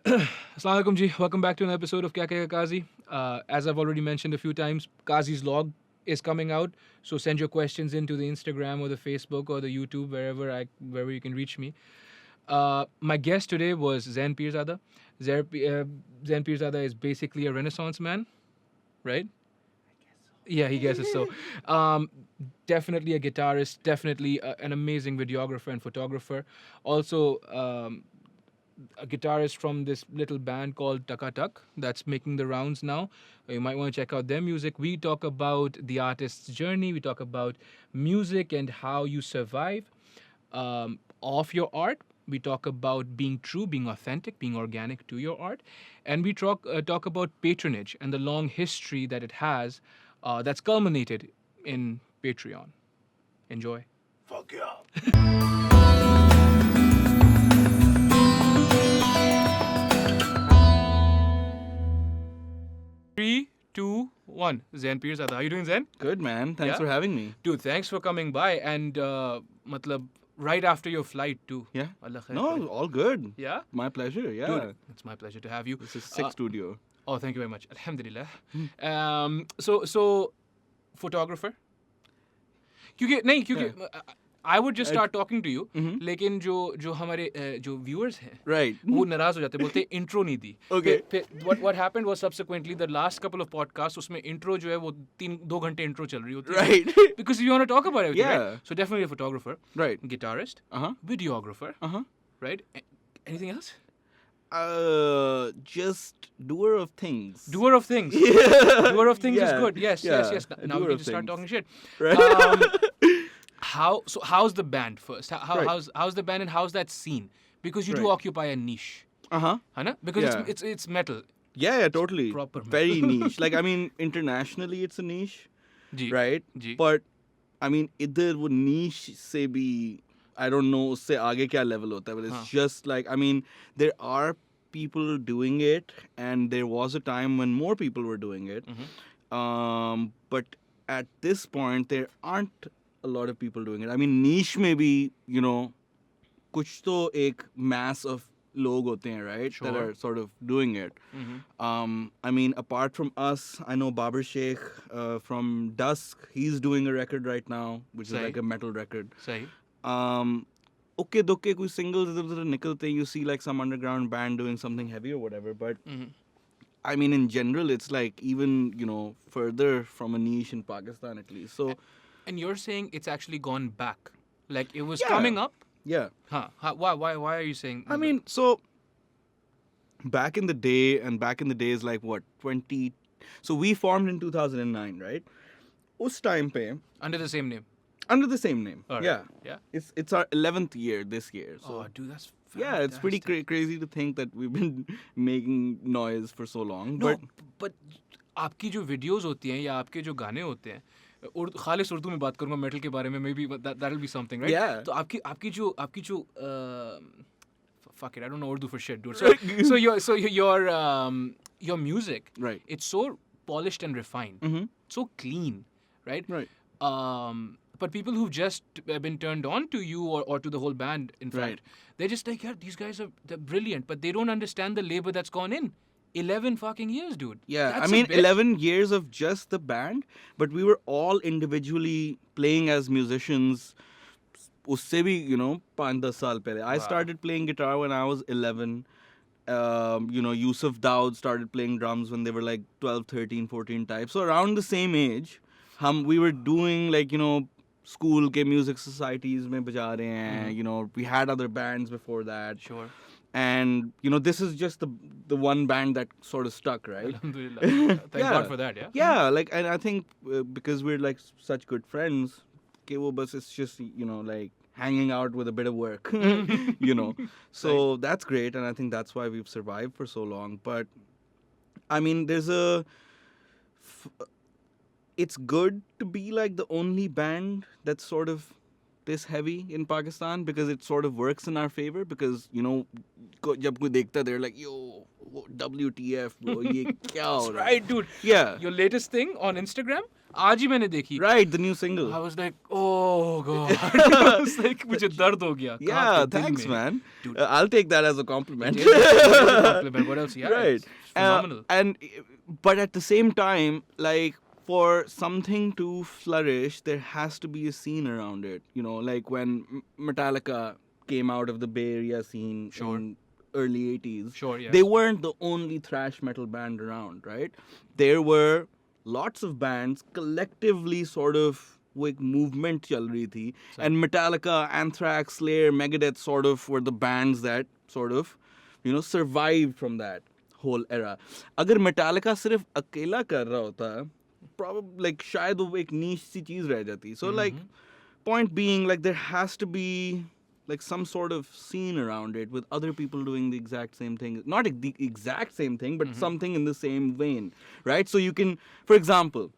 Assalamu alaikum ji. Welcome back to an episode of Kahe, Kazi. As I've already mentioned a few times, Kazi's log is coming out. So send your questions into the Instagram or the Facebook or the YouTube, wherever you can reach me. My guest today was Zain Peerzada. Zain Peerzada is basically a Renaissance man, right? Yeah, he guesses so. Definitely a guitarist, definitely an amazing videographer and photographer. Also, a guitarist from this little band called Taka Tak that's making the rounds now. You might want to check out their music. We talk about the artist's journey. We talk about music and how you survive of your art. We talk about being true, being authentic, being organic to your art. And we talk about patronage and the long history that it has that's culminated in Patreon. Enjoy. Fuck yeah. 3, 2, 1. Zain Peerzada. How you doing, Zain? Good, man. Thanks Yeah? for having me. Dude, thanks for coming by. And, matlab, right after your flight, too. Yeah. Allah khair No, kare. all good. Yeah? My pleasure. Yeah. Dude, it's my pleasure to have you. This is sick studio. Oh, thank you very much. Alhamdulillah. So, photographer? क्योंकि I would just start talking to you, लेकिन जो हमारे जो viewers हैं, Right. वो नाराज हो जाते हैं, बोलते हैं intro नहीं दी. Okay. फिर what happened was subsequently the last couple of podcasts उसमें intro जो है वो 2 घंटे intro चल रही होती है. Right. Because you want to talk about everything, Yeah. right? So definitely a photographer, Right. guitarist, Uh-huh. videographer, Uh-huh. right? Anything else? Just doer of things. Doer of things. Yeah. Doer of things is Yeah. good. Yes. Yeah. A Now we doer can of just start things. talking shit. Right. How's the band first? Right. How's the band and how's that scene? Because you do Right. occupy a niche, Uh-huh. Hana? Because Yeah. it's metal. Yeah, totally. Proper man. Very niche. Like, I mean, internationally it's a niche, Ji. right? Ji. But, I mean, idhar wo niche se bhi, I don't know, usse aage kya level hota hai, but it's just like, I mean, there are people doing it, and there was a time when more people were doing it. But at this point, there aren't a lot of people doing it. I mean, niche may be, you know, kuch to ek mass of log hote hain, right? Sure. That are sort of doing it. I mean, apart from us, I know Babar Sheikh from Dusk. He's doing a record right now, which is Sahi. like a metal record. Sahi. Okay, dokke koi singles idhar udhar nikalte, you see like some underground band doing something heavy or whatever, but I mean, in general, it's like even, you know, further from a niche in Pakistan at least. So, And you're saying it's actually gone back. Like it was Yeah. coming up. yeah. Why are you saying? I mean, so back in the day, and back in the days like what, 20... So we formed in 2009, right? Us time pe, Under the same name. under the same name. Alright. Yeah. Yeah. It's our 11th year this year. So Oh, dude, that's yeah, it's pretty fantastic. crazy to think that we've been making noise for so long. No, But but आपकी जो videos होती हैं या आपके जो गाने होते हैं खालिस उर्दू में बात करूंगा मेटल के बारे में, maybe that'll be something, right? Yeah. तो आपकी जो fuck it, I don't know Urdu for shit, dude. So your music, Right. it's so polished and refined, so clean, right? Right. But people who've just been turned on to you or to the whole band, in fact, Right. they're just like, yeah, these guys they're brilliant, but they don't understand the labor that's gone in. 11 fucking years, dude. Yeah, That's I a mean, bit. 11 years of just the band, but we were all individually playing as musicians. Usse bhi, you know, 5-10 saal pehle. I started playing guitar when I was 11. You know, Yusuf Daud started playing drums when they were like 12, 13, 14 type. So around the same age, we were doing like, you know, school ke music societies mein baja rahe hain. You know, we had other bands before that. Sure. And, you know, this is just the one band that sort of stuck, right? Alhamdulillah. Thank Yeah. God for that, yeah? Yeah, like, and I think because we're like such good friends, okay, well, but it's just, you know, like hanging out with a bit of work, you know. So that's great, and I think that's why we've survived for so long. But I mean, it's good to be like the only band that's sort of this heavy in Pakistan, because it sort of works in our favor, because, you know, jab koi dekhta, they're like, yo, WTF, bro, ye kya ho That's raha hai? right, dude. Yeah. Your latest thing on Instagram आज ही मैंने देखी. Right, the new single. I was like, oh god. I was like, मुझे दर्द हो गया. Yeah, कहाँ पे दिल thanks, में. man. Dude. I'll take that as a compliment. It is a compliment. What else? Yeah, Right. it's phenomenal. But at the same time, like, for something to flourish, there has to be a scene around it. You know, like when Metallica came out of the Bay Area scene Sure. in early 80s. Sure, yes. They weren't the only thrash metal band around, right? There were lots of bands collectively sort of वो एक movement चल रही थी, and Metallica, Anthrax, Slayer, Megadeth sort of were the bands that sort of, you know, survived from that whole era. अगर Metallica सिर्फ अकेला कर रहा होता, probably like शायद वो एक niche सी चीज रह जाती. So like, point being, like there has to be like some sort of scene around it with other people doing the exact same thing. Not the exact same thing, but something in the same vein, right? So you can, for example,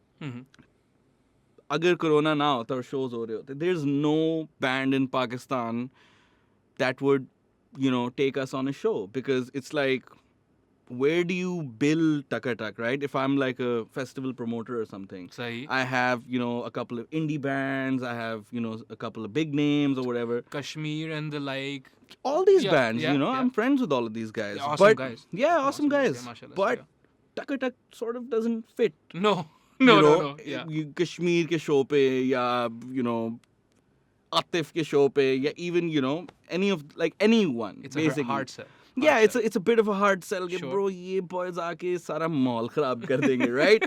अगर corona ना होता और shows हो रहे होते, there's no band in Pakistan that would, you know, take us on a show, because it's like, where do you bill Takatak, right? If I'm like a festival promoter or something, Sahi. I have, you know, a couple of indie bands, I have, you know, a couple of big names or whatever. Kashmir and the like. All these Yeah, bands, yeah, you know, yeah. I'm friends with all of these guys. Yeah, awesome but, guys. Yeah, awesome guys. Yeah, mashallah, But yeah. Takatak sort of doesn't fit. No. you No, know, no. Yeah. Kashmir ke show pe, ya, you know, Atif ke show pe, ya even, you know, any of, like anyone. It's basically. a hard sell. Yeah, it's a bit of a hard sell. Sure. Bro, ye boys aake sara mall kharab kar denge, right?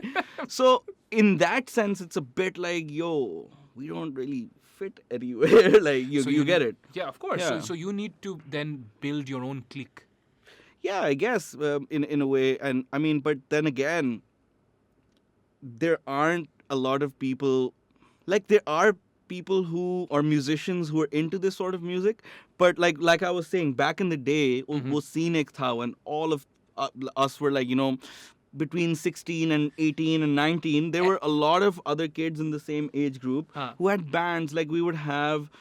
So in that sense, it's a bit like, yo, we don't really fit anywhere. Like So you get it. Yeah, of course. Yeah. So you need to then build your own clique. Yeah, I guess in a way, and I mean, but then again, there aren't a lot of people. Like there are people who are musicians who are into this sort of music, but like I was saying, back in the day, वो scene एक था when all of us were like, you know, between 16 and 18 and 19, there were a lot of other kids in the same age group who had bands. Like we would have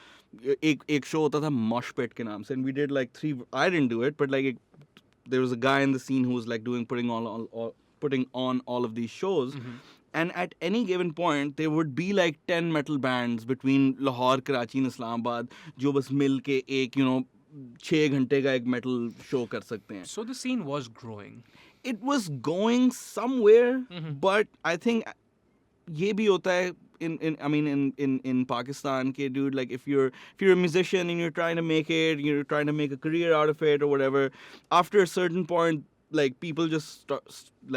एक show होता था Mosh Pit के नाम से, and we did like 3. I didn't do it, but like there was a guy in the scene who was like putting on all of these shows. And at any given point, there would be like 10 metal bands between Lahore, Karachi and Islamabad जो बस मिल के एक, you know, 6 घंटे का एक metal show कर सकते हैं. So the scene was growing. It was going somewhere, but I think ये भी होता है in Pakistan, के dude, like if you're a musician and you're trying to make it, you're trying to make a career out of it or whatever, after a certain point, like people just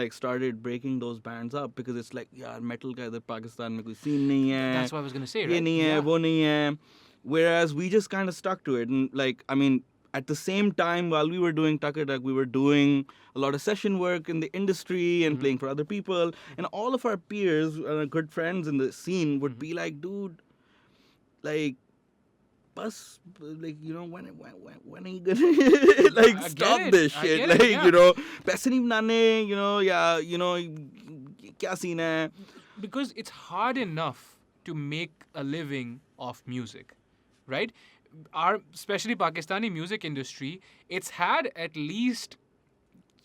started breaking those bands up, because it's like, यार metal का इधर पाकिस्तान में कोई scene नहीं है. That's what I was gonna say, ये right? नहीं है, वो नहीं है. Whereas we just kind of stuck to it, and like, I mean, at the same time, while we were doing Takatak, we were doing a lot of session work in the industry and playing for other people, and all of our peers and our good friends in the scene would be like, dude, like, bus, like, you know, when are you gonna like I stop get it. this I shit? get Like, it, yeah. you know, paise nahi banane, you know, yeah, you know, kya scene hai? Because it's hard enough to make a living off music, right? Especially Pakistani music industry, it's had at least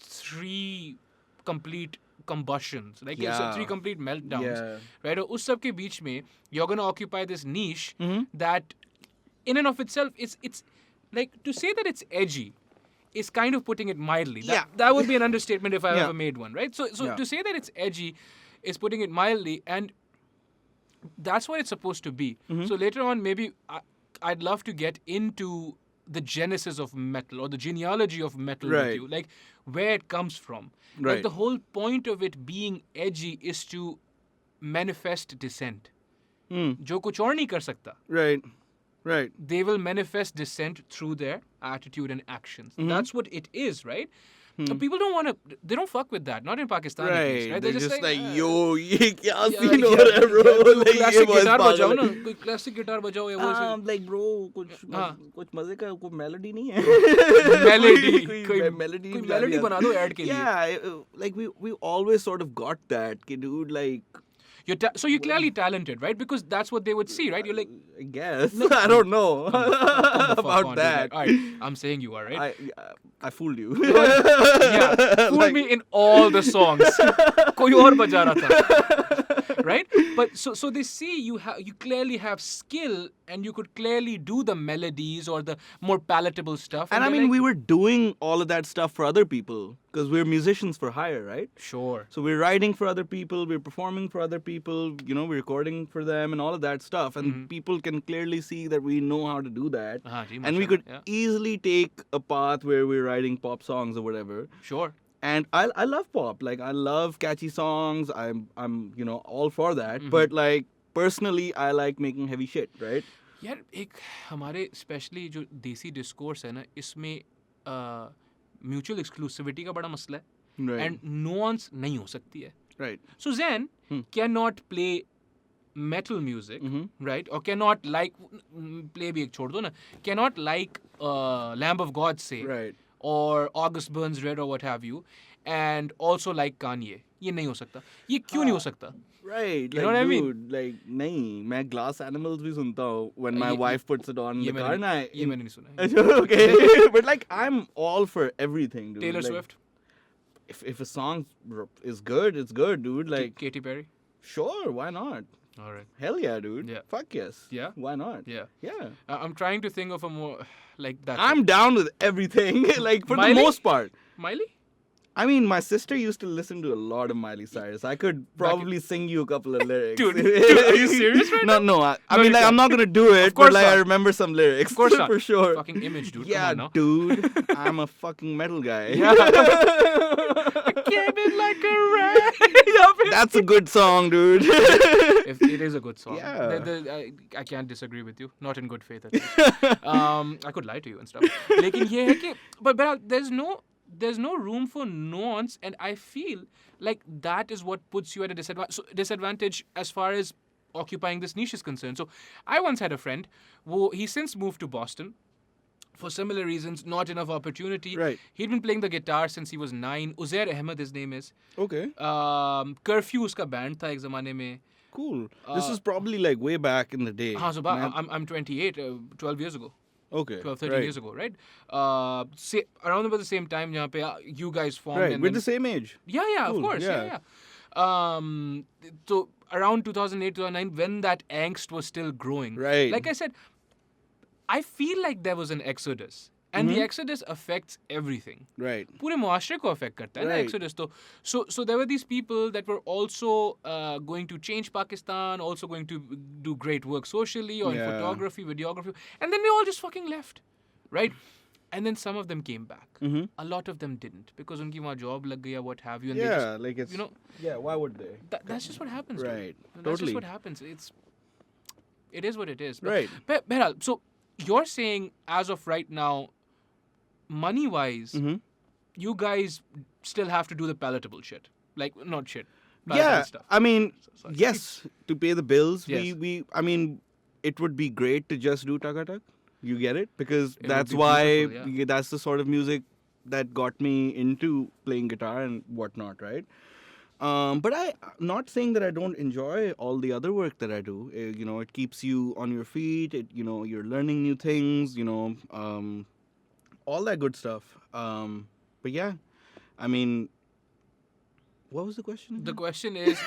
3 complete combustions, like Yeah. 3 complete meltdowns, Yeah. right? और उस सब के बीच में you're gonna occupy this niche that, in and of itself, it's like, to say that it's edgy is kind of putting it mildly. That would be an understatement if I Yeah. ever made one, right? So Yeah. to say that it's edgy is putting it mildly, and that's what it's supposed to be. So later on, maybe I'd love to get into the genesis of metal or the genealogy of metal with Right. you, like where it comes from. Like Right. the whole point of it being edgy is to manifest dissent. जो कुछ और नहीं कर सकता. Right. They will manifest dissent through their attitude and actions. That's what it is, right? But people don't want to. They don't fuck with that. Not in Pakistan, at least, right? They're just like, "Ah, yo, ye kya yeah, scene ho yeah, raha hai, bro? yeah, Like, ye classic boys guitar पागल बजाओ है." ना, कोई classic guitar बजाओ या वो से- like bro, हाँ. कुछ मजे का कोई melody नहीं है. Melody, कोई melody कोई नहीं melody बजा बना दो ad के लिए. Yeah, like we always sort of got that, कि dude, like, So you're clearly talented, right? Because that's what they would see, right? You're like, I guess. I don't know "Come the fuck on, about do that. All right, I'm saying you are, right? I fooled you. Yeah, fool me in all the songs. कोई और बजा रहा था, right? So they see you clearly have skill, and you could clearly do the melodies or the more palatable stuff. And I they're mean, like, we were doing all of that stuff for other people because we're musicians for hire, right? sure. So we're writing for other people, we're performing for other people, we're recording for them and all of that stuff. And people can clearly see that we know how to do that. Ji, And we mashallah, could yeah. easily take a path where we're writing pop songs or whatever. Sure. And I love pop. Like, I love catchy songs. I'm all for that. But like, personally, I like making heavy shit, right? यार एक हमारे specially जो देसी discourse है ना, इसमें mutual exclusivity का बड़ा मसला है Right. एंड नुआंस नहीं हो सकती है. Right. So Zain cannot play metal music, right? Or cannot like play भी एक छोड़ दो ना, cannot like Lamb of God, say, Right. or August Burns Red or what have you, and also like Kanye. ये नहीं हो सकता. ये क्यों नहीं हो सकता? Right. You know like, what I mean? dude, like, nahi, मैं Glass Animals भी सुनता हूँ when my ये- wife puts it on in ये the car. And I, ये मैंने नहीं सुना है. okay. But like, I'm all for everything, dude. Taylor Like, Swift, If a song is good, it's good, dude. Like, Katy Perry. sure, why not? All right. Hell yeah, dude. Yeah. Fuck yes. Yeah? Why not? Yeah. Yeah. I'm trying to think of a more like that. I'm down with everything. Like, for Miley? the most part. Miley? I mean, my sister used to listen to a lot of Miley Cyrus. I could probably sing you a couple of lyrics. Dude, are you serious right now? No. I No, mean, you like, I'm can't. not gonna do it, course but like, I not. remember some lyrics. Of course not. for sure. Fucking Image, dude. Yeah, Come on now. dude. I'm a fucking metal guy. Came in like a rat. That's a good song, dude. If it is a good song. Yeah. I can't disagree with you. Not in good faith, at least. I could lie to you and stuff. लेकिन ये है कि, but there's no room for nuance, and I feel like that is what puts you at a disadvantage as far as occupying this niche is concerned. So I once had a friend who he since moved to Boston. For similar reasons, not enough opportunity. Right. He'd been playing the guitar since he was 9. Uzair Ahmed, his name is. Okay. Curfew उसका band था एक ज़माने में. Cool. This is probably like way back in the day. हाँ, so I'm 28, 12 years ago. Okay. 12, 13 right. years ago, right? Around about the same time जहाँ पे you guys formed. Right. And We're then, the same age. Yeah, Cool, of course. yeah. So around 2008, 2009, when that angst was still growing. Right. Like I said, I feel like there was an exodus. And the exodus affects everything. Right. पूरे मुआशरे को affect करता है ना Right. exodus तो. So there were these people that were also going to change Pakistan, also going to do great work socially or in Yeah. photography, videography, and then they all just fucking left, right? And then some of them came back. A lot of them didn't because उनकी वहाँ job लग गया, what have you, and they Yeah, just, like it's. you know, Yeah, why would they? that's just what happens. Dude. Right. That's Totally. just what happens. It is what it is. But, Right. But Behral, so you're saying as of right now, money-wise, you guys still have to do the palatable shit. Like, not shit. Palatable Yeah, stuff. I mean, Sorry. yes, to pay the bills, Yes. I mean, it would be great to just do Taka. You get it? Because It would that's be why, beautiful, that's the sort of music that got me into playing guitar and whatnot, right? But I'm not saying that I don't enjoy all the other work that I do. It keeps you on your feet. You're learning new things, all that good stuff. But yeah, I mean, what was the question? The question is,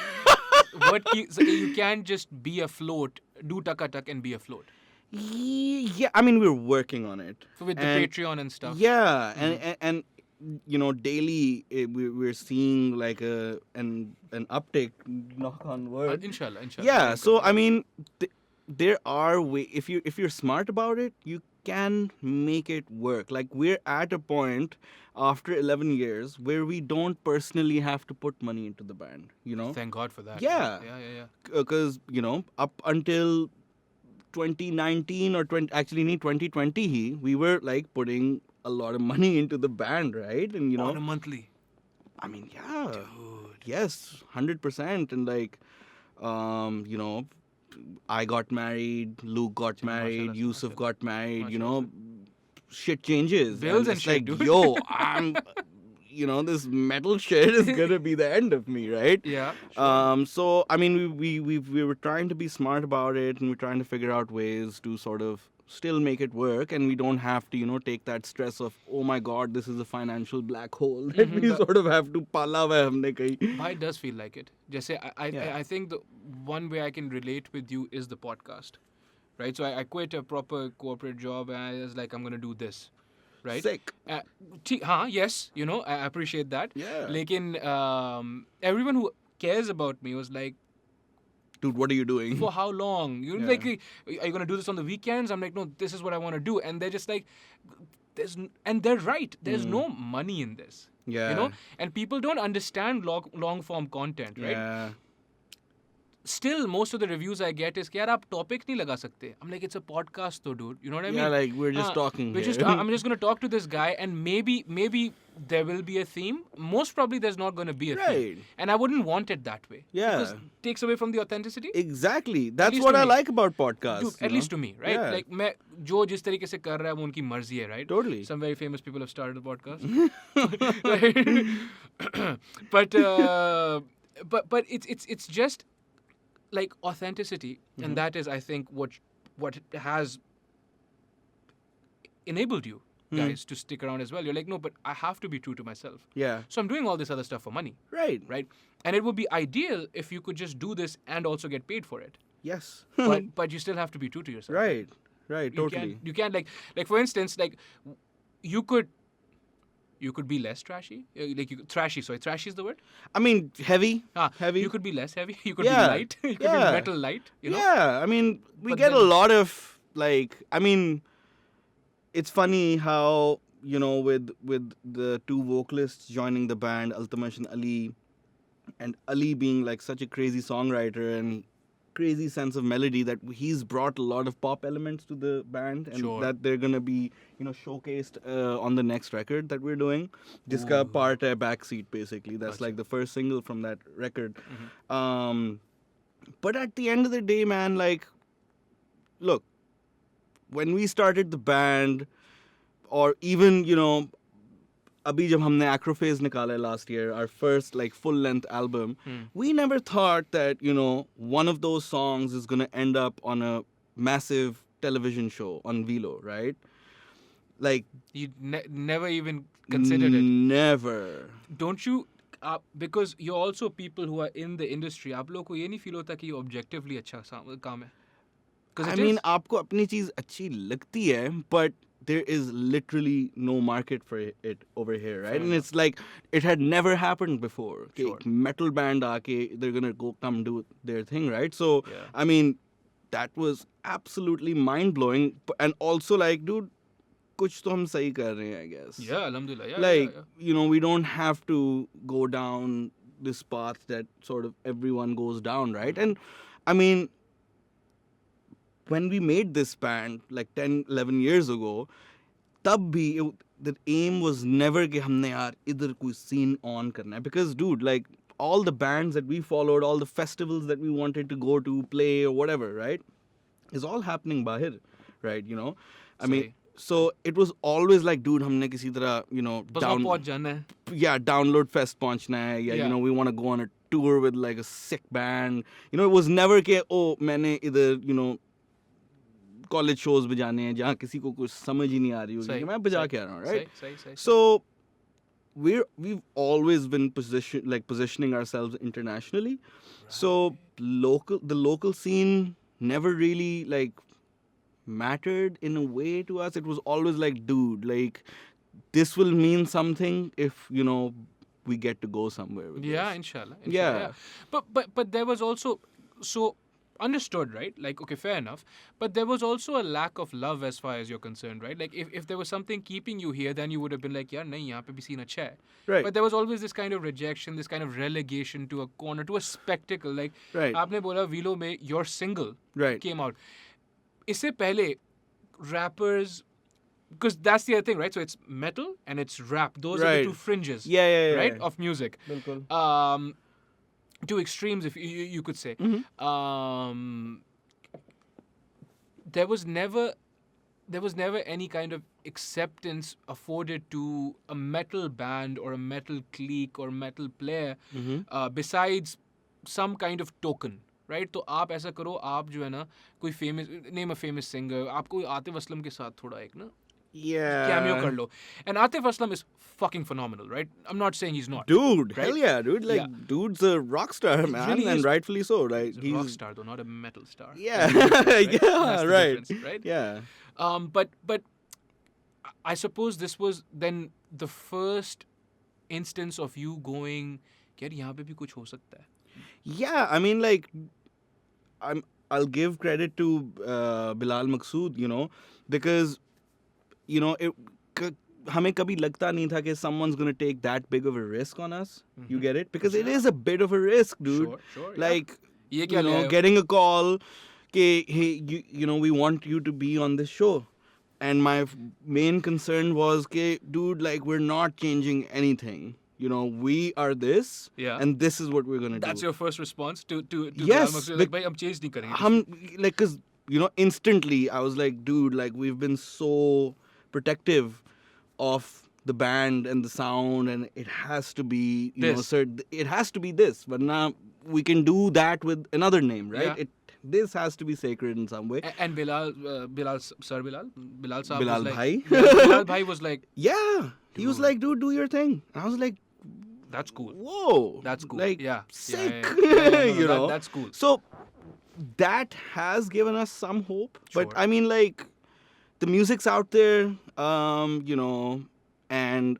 so you can't just be afloat, do Taka and be afloat. Yeah, I mean, we're working on it. So with the And- Patreon and stuff. Yeah, and daily we're seeing like an uptick. Knock on wood. Inshallah. Yeah, so I mean, there are if you're smart about it, you can make it work. Like, we're at a point after 11 years where we don't personally have to put money into the band. Thank God for that. Yeah. Yeah. Because up until 2019 or 2020 we were like putting a lot of money into the band, right? And On a monthly. I mean, yeah, Dude. yes, 100%. And like, I got married, Luke got married, mashallah, Yusuf mashallah. got married. Mashallah. Shit changes. Bills and it's shit, like, dude. yo, I'm, this metal shit is gonna be the end of me, right? Yeah. So I mean, we were trying to be smart about it, and we're trying to figure out ways to sort of still make it work, and we don't have to, take that stress of, oh my God, this is a financial black hole that we sort of have to pala hua hai humne kahin. But it does feel like it. Just say, I think the one way I can relate with you is the podcast, right? So I quit a proper corporate job and I was like, I'm going to do this, right? Sick. Yes, I appreciate that. Yeah. Lekin everyone who cares about me was like, Dude, what are you doing? for how long? Yeah. Like, are you going to do this on the weekends? I'm like, no, this is what I want to do. And they're just like, and they're right. There's no money in this. Yeah. And people don't understand long form content, right? Yeah. Still, most of the reviews I get is, yaar, aap topic nahi laga sakte. I'm like, it's a podcast though, dude. You know what I mean? Yeah, like we're just talking here. I'm just going to talk to this guy, and maybe there will be a theme. Most probably there's not going to be a theme. Right. And I wouldn't want it that way. Yeah. Because it takes away from the authenticity. Exactly. That's least what to I me. like about podcasts. Dude, at least to me, right? Yeah. Like, मैं जो जिस तरीके से कर रहा है वो उनकी मर्जी है, right? Totally. Some very famous people have started a podcast. but it's just like authenticity, and that is, I think, what has enabled you guys to stick around as well. You're like, no, but I have to be true to myself. Yeah. So I'm doing all this other stuff for money, Right. right? And it would be ideal if you could just do this and also get paid for it. Yes. But you still have to be true to yourself. Right. Right. You Totally. can't like for instance, like you could be less trashy. Trashy is the word. I mean, heavy. Heavy. You could be less heavy. You could Yeah. be light. You could be Yeah. metal light. Yeah. I mean, we But get a then- lot of it's funny how, with the two vocalists joining the band, Altamash and Ali being like such a crazy songwriter and crazy sense of melody, that he's brought a lot of pop elements to the band, and Sure. that they're gonna be showcased on the next record that we're doing. Jiska part hai Backseat, basically. That's Gotcha. like the first single from that record. But at the end of the day, man, like, look, when we started the band, or even abhi jab humne Acrophase nikala last year, our first like full length album, we never thought that one of those songs is going to end up on a massive television show on Velo, right? Like, You never even considered it. Never. Don't you? Because you're also people who are in the industry. आप लोगों को ये नहीं feel होता कि ये objectively अच्छा काम है? 'Cause I it mean, is. आपको अपनी चीज अच्छी लगती है, but there is literally no market for it over here, right? Fair And it's like, it had never happened before. कि Sure. एक metal band aake, they're gonna come do their thing, right? So, Yeah. I mean, that was absolutely mind-blowing. And also, like, dude, कुछ तो हम सही कर रहे हैं, I guess. Yeah, alhamdulillah. Yeah, Like, yeah. we don't have to go down this path that sort of everyone goes down, right? And, I mean, when we made this band like 10, 11 years ago, tab bhi, the aim was never कि हमने यार इधर कोई scene on करना है. Because, dude, like, all the bands that we followed, all the festivals that we wanted to go to, play or whatever, right, is all happening bahir, right? I mean, so it was always like, dude, हमने किसी तरह, बस वहाँ पहुँच जाना है. download fest पहुँचना है, Yeah. we want to go on a tour with like a sick band. It was never कि, oh, मैंने इधर, college shows बजाने हैं जहाँ किसी को कुछ समझ ही नहीं आ रही होगी कि मैं बजा क्या रहा हूँ, right? सही. So we've always been positioning ourselves internationally. Right. So the local scene never really like mattered in a way to us. It was always like, dude, like, this will mean something if we get to go somewhere with Yeah, this. inshallah. Yeah. But there was also, so understood, right? Like, okay, fair enough. But there was also a lack of love as far as you're concerned, right? Like, if there was something keeping you here, then you would have been like, yeah, nahi, yahan pe bhi scene acha hai. Right. But there was always this kind of rejection, this kind of relegation to a corner, to a spectacle. Like, Right. aapne bola Velo mein your single Right. came out. Isse pehle, rappers, because that's the other thing, right? So it's metal and it's rap. Those are Right. the two fringes, Yeah. right, of music. Bilkul. Two extremes, if you could say. There was never any kind of acceptance afforded to a metal band or a metal clique or metal player besides some kind of token, right? तो आप ऐसा करो, आप जो है ना कोई famous name a famous singer, आप कोई आतिफ असलम के साथ थोड़ा एक ना cameo Yeah. कर लो. And Atif Aslam is fucking phenomenal, right? I'm not saying he's not. Dude, right? hell yeah, dude. Like, Yeah. dude's a rock star, man. really and is. rightfully so. Like, He's a rock star though, not a metal star. Yeah. There's a difference, right? Yeah, That's the right. difference, right? Yeah. But I suppose this was then the first instance of you going, यार यहाँ पे भी कुछ हो सकता है. Yeah, I mean, like, I'll give credit to Bilal Maqsood, because, हमें कभी लगता नहीं था कि someone's gonna take that big of a risk on us. You get it? Because it is a bit of a risk, dude. Sure, Like, ये क्या ले आए हो? getting a call, hey, we want you to be on this show. And my main concern was, dude, like, we're not changing anything. We are this, Yeah. and this is what we're gonna do. That's your first response to Yes, Bilal Maqsood, like, भाई हम change नहीं करेंगे. Like, cause instantly I was like, dude, like, we've been so protective of the band and the sound, and it has to be, it has to be this. But now we can do that with another name, right? Yeah. This has to be sacred in some way. And Bilal Saab Bilal was like, Bhai. Bilal Bhai was like, Yeah, he was like, dude, do your thing. And I was like, that's cool. whoa, That's cool. Like, Yeah. sick. No, that's cool. So that has given us some hope. Sure. But I mean, like, the music's out there, and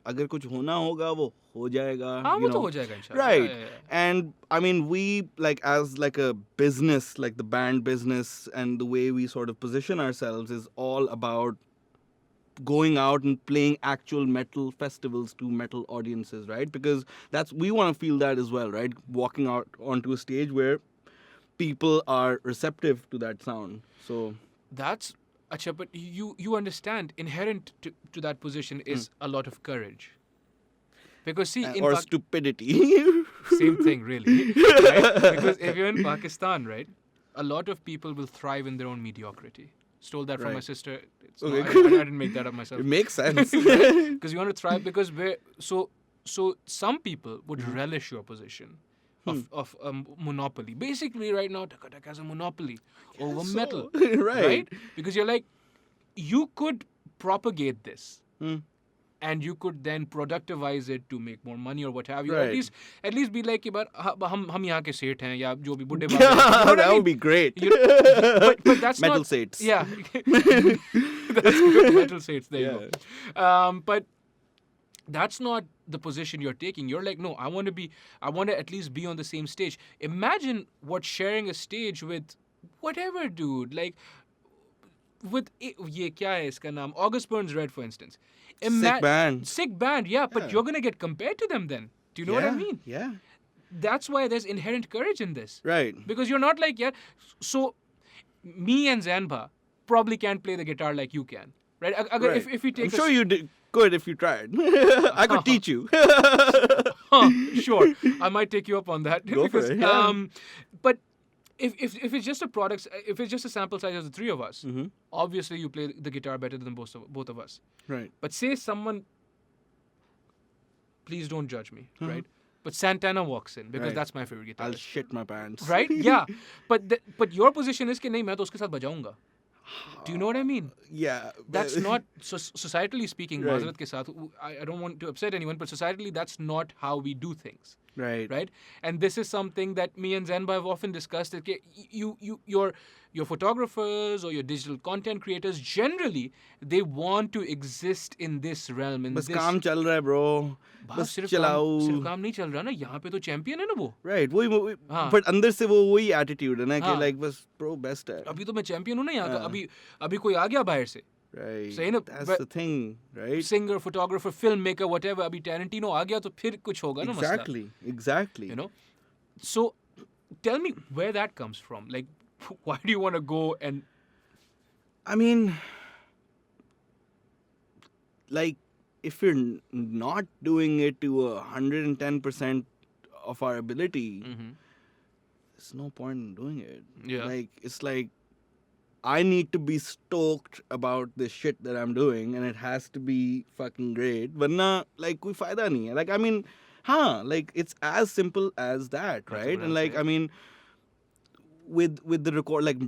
agar kuch hona hoga, wo ho jayega. हाँ वो तो हो जाएगा इंशाल्लाह. Right. Yeah. And I mean, we, like, as like a business, like the band business, and the way we sort of position ourselves is all about going out and playing actual metal festivals to metal audiences, right? Because we want to feel that as well, right? Walking out onto a stage where people are receptive to that sound. So That's Acha, but you understand inherent to that position is a lot of courage. Because see, in or stupidity. same thing really. Right? Because if you're in Pakistan, right, a lot of people will thrive in their own mediocrity. Stole that from my Right. sister. Okay. I didn't make that up myself. It makes sense. Because you want to thrive because so some people would relish your position of monopoly. Basically, right now, Taka Taka has a monopoly over so. metal, Right. Because you're like, you could propagate this. Hmm. And you could then productivize it to make more money or what have you. Right. At least be like, "But हम यहाँ के सेठ हैं या जो भी बुड्ढे बाबा Yeah, हैं." You know what I that mean? would be great. But that's Metal not saints. Yeah, that's good. Metal saints. There you go. But that's not the position you're taking. You're like, no, I want to at least be on the same stage. Imagine what sharing a stage with whatever dude, like with ये क्या है इसका नाम? August Burns Red, for instance. Sick band. Sick band, yeah, but you're gonna get compared to them then. Do you know what I mean? Yeah. That's why there's inherent courage in this. Right. Because you're not like, yeah. So me and Zanba probably can't play the guitar like you can. Right? Right. If we take I'm sure you could if you tried. I could teach you. Sure. I might take you up on that. Go for it, yeah. But if it's just if it's just a sample size of the three of us, obviously you play the guitar better than both of us. Right. But say someone, please don't judge me, right? But Santana walks in because Right. that's my favorite guitarist. I'll shit my pants. Right? Yeah. But your position is कि नहीं मैं तो उसके साथ बजाऊंगा. Do you know what I mean? Yeah. That's not societally speaking. Right. माजरत के साथ, I don't want to upset anyone, but societally that's not how we do things. Right. Right? And this is something that me and Zainba have often discussed. That your photographers or your digital content creators generally they want to exist in this realm. In बस this, काम चल रहा है bro. बस चलाओ. सिर्फ काम नहीं चल रहा ना. यहाँ पे तो champion है ना वो. Right. वही हाँ. but अंदर से वो वही attitude है ना कि हाँ. like बस bro best है. अभी तो मैं champion हूँ ना यहाँ का. हाँ. अभी कोई आ गया बाहर से. Right. सही ना. That's the thing, right? Singer, photographer, filmmaker, whatever. अभी Tarantino आ गया तो फिर कुछ होगा ना मसला. Exactly. You know. So tell me where that comes from. Like, why do you want to go and? I mean, like, if you're not doing it to 110% of our ability, there's no point in doing it. Yeah. Like, it's like, I need to be stoked about this shit that I'm doing, and it has to be fucking great. But like, koi fayda nahi hai. Like, I mean, like, it's as simple as that, right? And like, I mean, with the record, like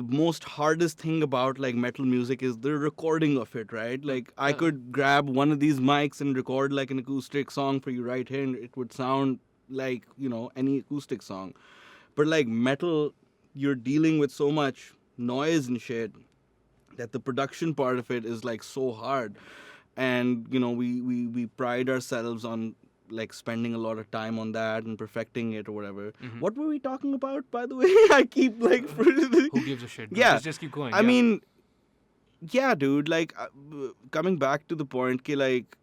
the most hardest thing about like metal music is the recording of it, right? Like I could grab one of these mics and record like an acoustic song for you right here, and it would sound like, you know, any acoustic song. But like metal, you're dealing with so much noise and shit that the production part of it is like so hard. And you know, we pride ourselves on like spending a lot of time on that and perfecting it or whatever. What were we talking about, by the way? I keep like Who gives a shit? Yeah, just keep going. I mean, yeah, dude, like coming back to the point कि like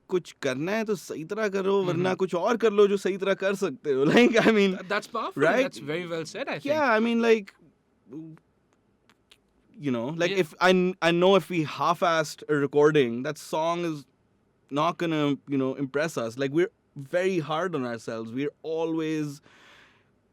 कुछ करना है तो सही तरह करो, वरना कुछ और कर लो जो सही तरह कर सकते हो. Like, I mean, that's powerful. right? That's very well said, I think. Yeah, I mean, like, you know, like if I know if we half-assed a recording, that song is not gonna, you know, impress us. Like, we're very hard on ourselves. We're always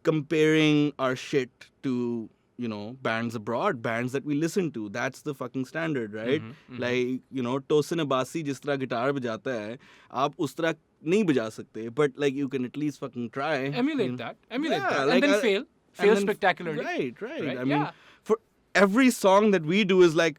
comparing our shit to, you know, bands abroad, bands that we listen to. That's the fucking standard, right? Like, you know, Tosin Abasi जिस तरह guitar बजाता है, आप उस तरह नहीं बजा सकते. But like, you can at least fucking try. Emulate that. Emulate Yeah, that. like, And then fail. Fail then spectacularly. Right. I mean, for every song that we do is like,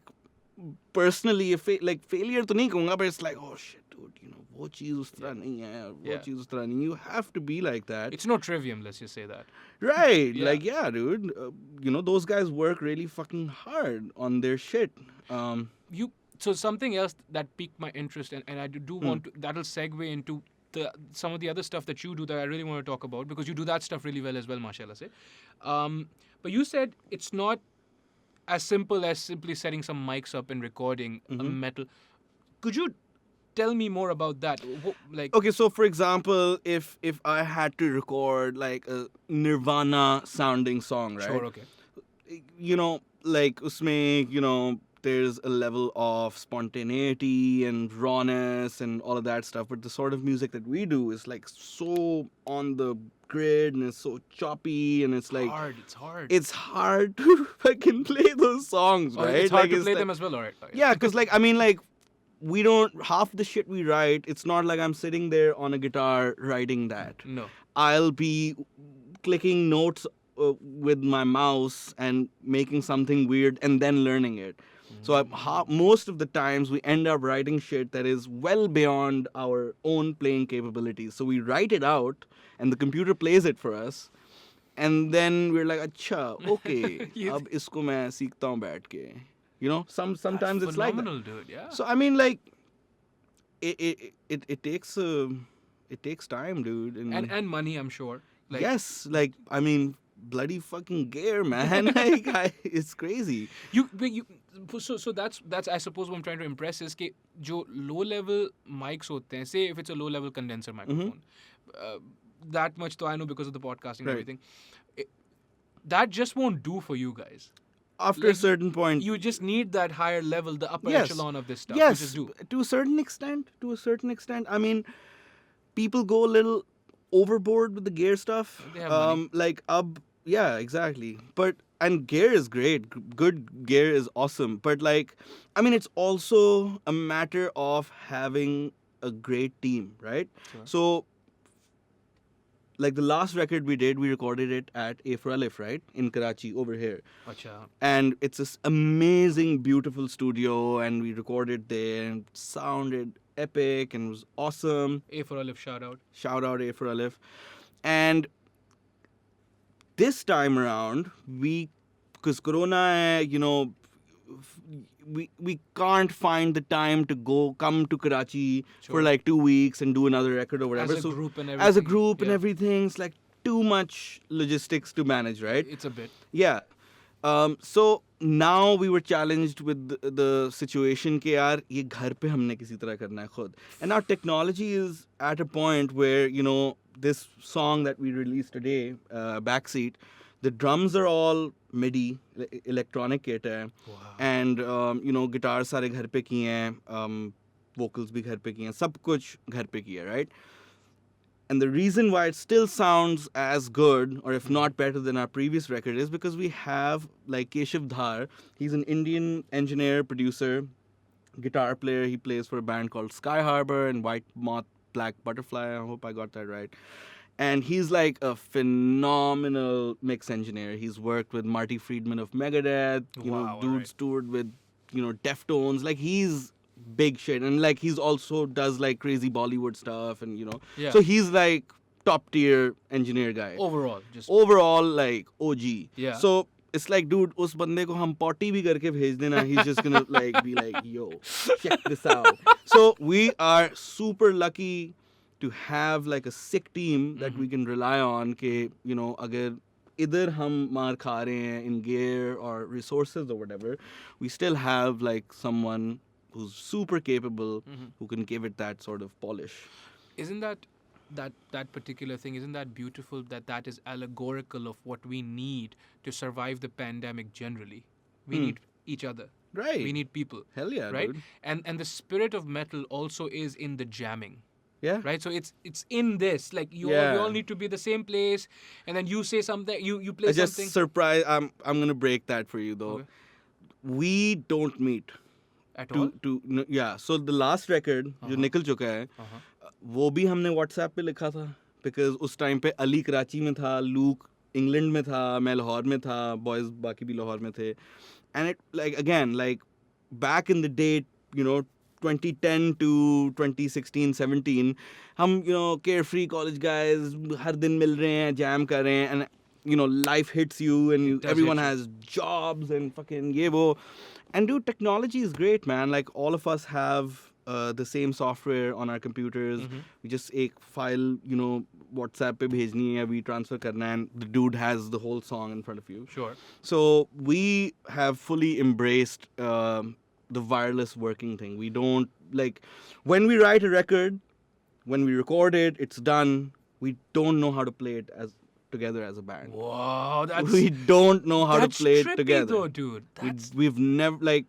personally, like failure to nahi kahunga, but it's like, oh shit, dude, you know, wo cheez us tarah nahi hai, wo cheez us tarah nahi. You have to be like that. It's no trivium, let's just say that. Right. Like, yeah, dude. You know, those guys work really fucking hard on their shit. So something else that piqued my interest, and I do want to, that'll segue into some of the other stuff that you do that I really want to talk about, because you do that stuff really well as well, mashallah say. But you said it's not as simple as simply setting some mics up and recording a metal. Could you tell me more about that? Like, okay, so for example, if I had to record like a Nirvana sounding song, right? Sure, okay. You know, like usme, you know, there's a level of spontaneity and rawness and all of that stuff, but the sort of music that we do is like so on the grid and it's so choppy and it's like it's hard to fucking play those songs, right? It's hard like, to play like, them as well, alright. Yeah, because like, I mean, like, we don't, half the shit we write, it's not like I'm sitting there on a guitar writing that. No. I'll be clicking notes with my mouse and making something weird and then learning it. So most of the times we end up writing shit that is well beyond our own playing capabilities. So we write it out and the computer plays it for us. And then we're like, acha, okay, ab isko main seekhta hu baith ke. You know, sometimes it's like that. Dude, yeah. So I mean, like, it takes time, dude, and money, I'm sure. Like, yes, like, I mean, bloody fucking gear, man. Like, it's crazy. So that's I suppose what I'm trying to impress is कि जो low level mics होते हैं, say if it's a low level condenser microphone, that much though I know because of the podcasting and everything, that just won't do for you guys. After a certain point, you just need that higher level, the upper echelon of this stuff. Yes, to a certain extent. To a certain extent. I mean, people go a little overboard with the gear stuff. They have money. Like, yeah, exactly. And gear is great. Good gear is awesome. But like, I mean, it's also a matter of having a great team, right? Sure. So, like the last record we did, we recorded it at A for Aleph, right? In Karachi, over here. Achha. And it's this amazing, beautiful studio, and we recorded there, and it sounded epic, and it was awesome. A for Aleph, shout out. Shout out A for Aleph. And this time around, because Corona, you know, we can't find the time to come to Karachi for like 2 weeks and do another record or whatever. As a group and everything. As a group and everything, it's like too much logistics to manage, right? It's a bit. Yeah. So now we were challenged with the situation कि यार ये घर पे हमने किसी तरह करना है खुद. And now technology is at a point where, you know, this song that we released today, Backseat, the drums are all MIDI, electronic kit hai. Wow. And, you know, guitars सारे घर पे किए हैं, vocals भी घर पे किए हैं, सब कुछ घर पे किया, right? And the reason why it still sounds as good, or if not better than our previous record, is because we have, like, Keshav Dhar. He's an Indian engineer, producer, guitar player. He plays for a band called Sky Harbor and White Moth, Black Butterfly. I hope I got that right. And he's like a phenomenal mix engineer. He's worked with Marty Friedman of Megadeth. Wow, Dude's toured with, Deftones. Like, he's big shit. And, like, he's also does, like, crazy Bollywood stuff. And, Yeah. So he's, like, top tier engineer guy. Overall, like, OG. Yeah. So, it's like, dude, us bande ko hum potty bhi karke bhej dena. He's just gonna, like, be like, yo, check this out. So, we are super lucky to have like a sick team that we can rely on ke, agar either hum maar kha rahe hain in gear or resources or whatever, we still have like someone who's super capable who can give it that sort of polish. Isn't that particular thing, isn't that beautiful that is allegorical of what we need to survive the pandemic generally? We need each other. Right. We need people. Hell yeah, right? dude. And the spirit of metal also is in the jamming. Yeah. Right? So it's in this. Like we all need to be the same place, and then you say something, you play Just something. surprise. I'm gonna break that for you though. Okay. We don't meet. At all? Yeah. So the last record जो निकल चुका है, वो भी हमने WhatsApp पे लिखा था, because उस टाइम पे अली कराची में था, लूक इंग्लैंड में था, मैं लाहौर में था, बॉयज बाकी भी लाहौर में थे, and it like back in the day, 2010 to 2016 17, हम carefree college guys हर दिन मिल रहे हैं, jam कर रहे हैं, and life hits you and everyone has jobs and fucking ये वो. And dude, technology is great, man. Like, all of us have the same software on our computers. We just एक file, WhatsApp पे भेजनी है, we transfer करना है, and the dude has the whole song in front of you. Sure. So we have fully embraced the wireless working thing. We don't, like, when we write a record, when we record it, it's done. We don't know how to play it together as a band. Wow, We don't know how to play it together. Though, dude. We've never, like,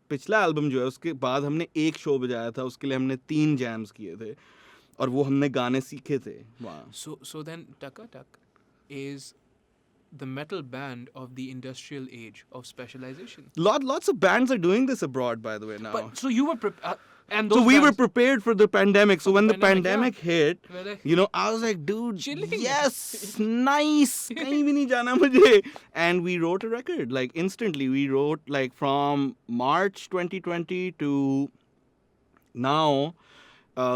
पिछला album जो है उसके बाद हमने एक show बजाया था, उसके लिए हमने 3 जैम्स किए थे और वो हमने गाने सीखे थे वहाँ. So then Taka Tak is the metal band of the industrial age of specialization. Lots of bands are doing this abroad, by the way, now. But so you were and so those we were bands- prepared for the pandemic. So when the pandemic hit, We're like, I was like, dude, chilling. yes, nice. Kahin bhi nahi jana mujhe. And we wrote a record, like, instantly. We wrote, like, from March 2020 to now,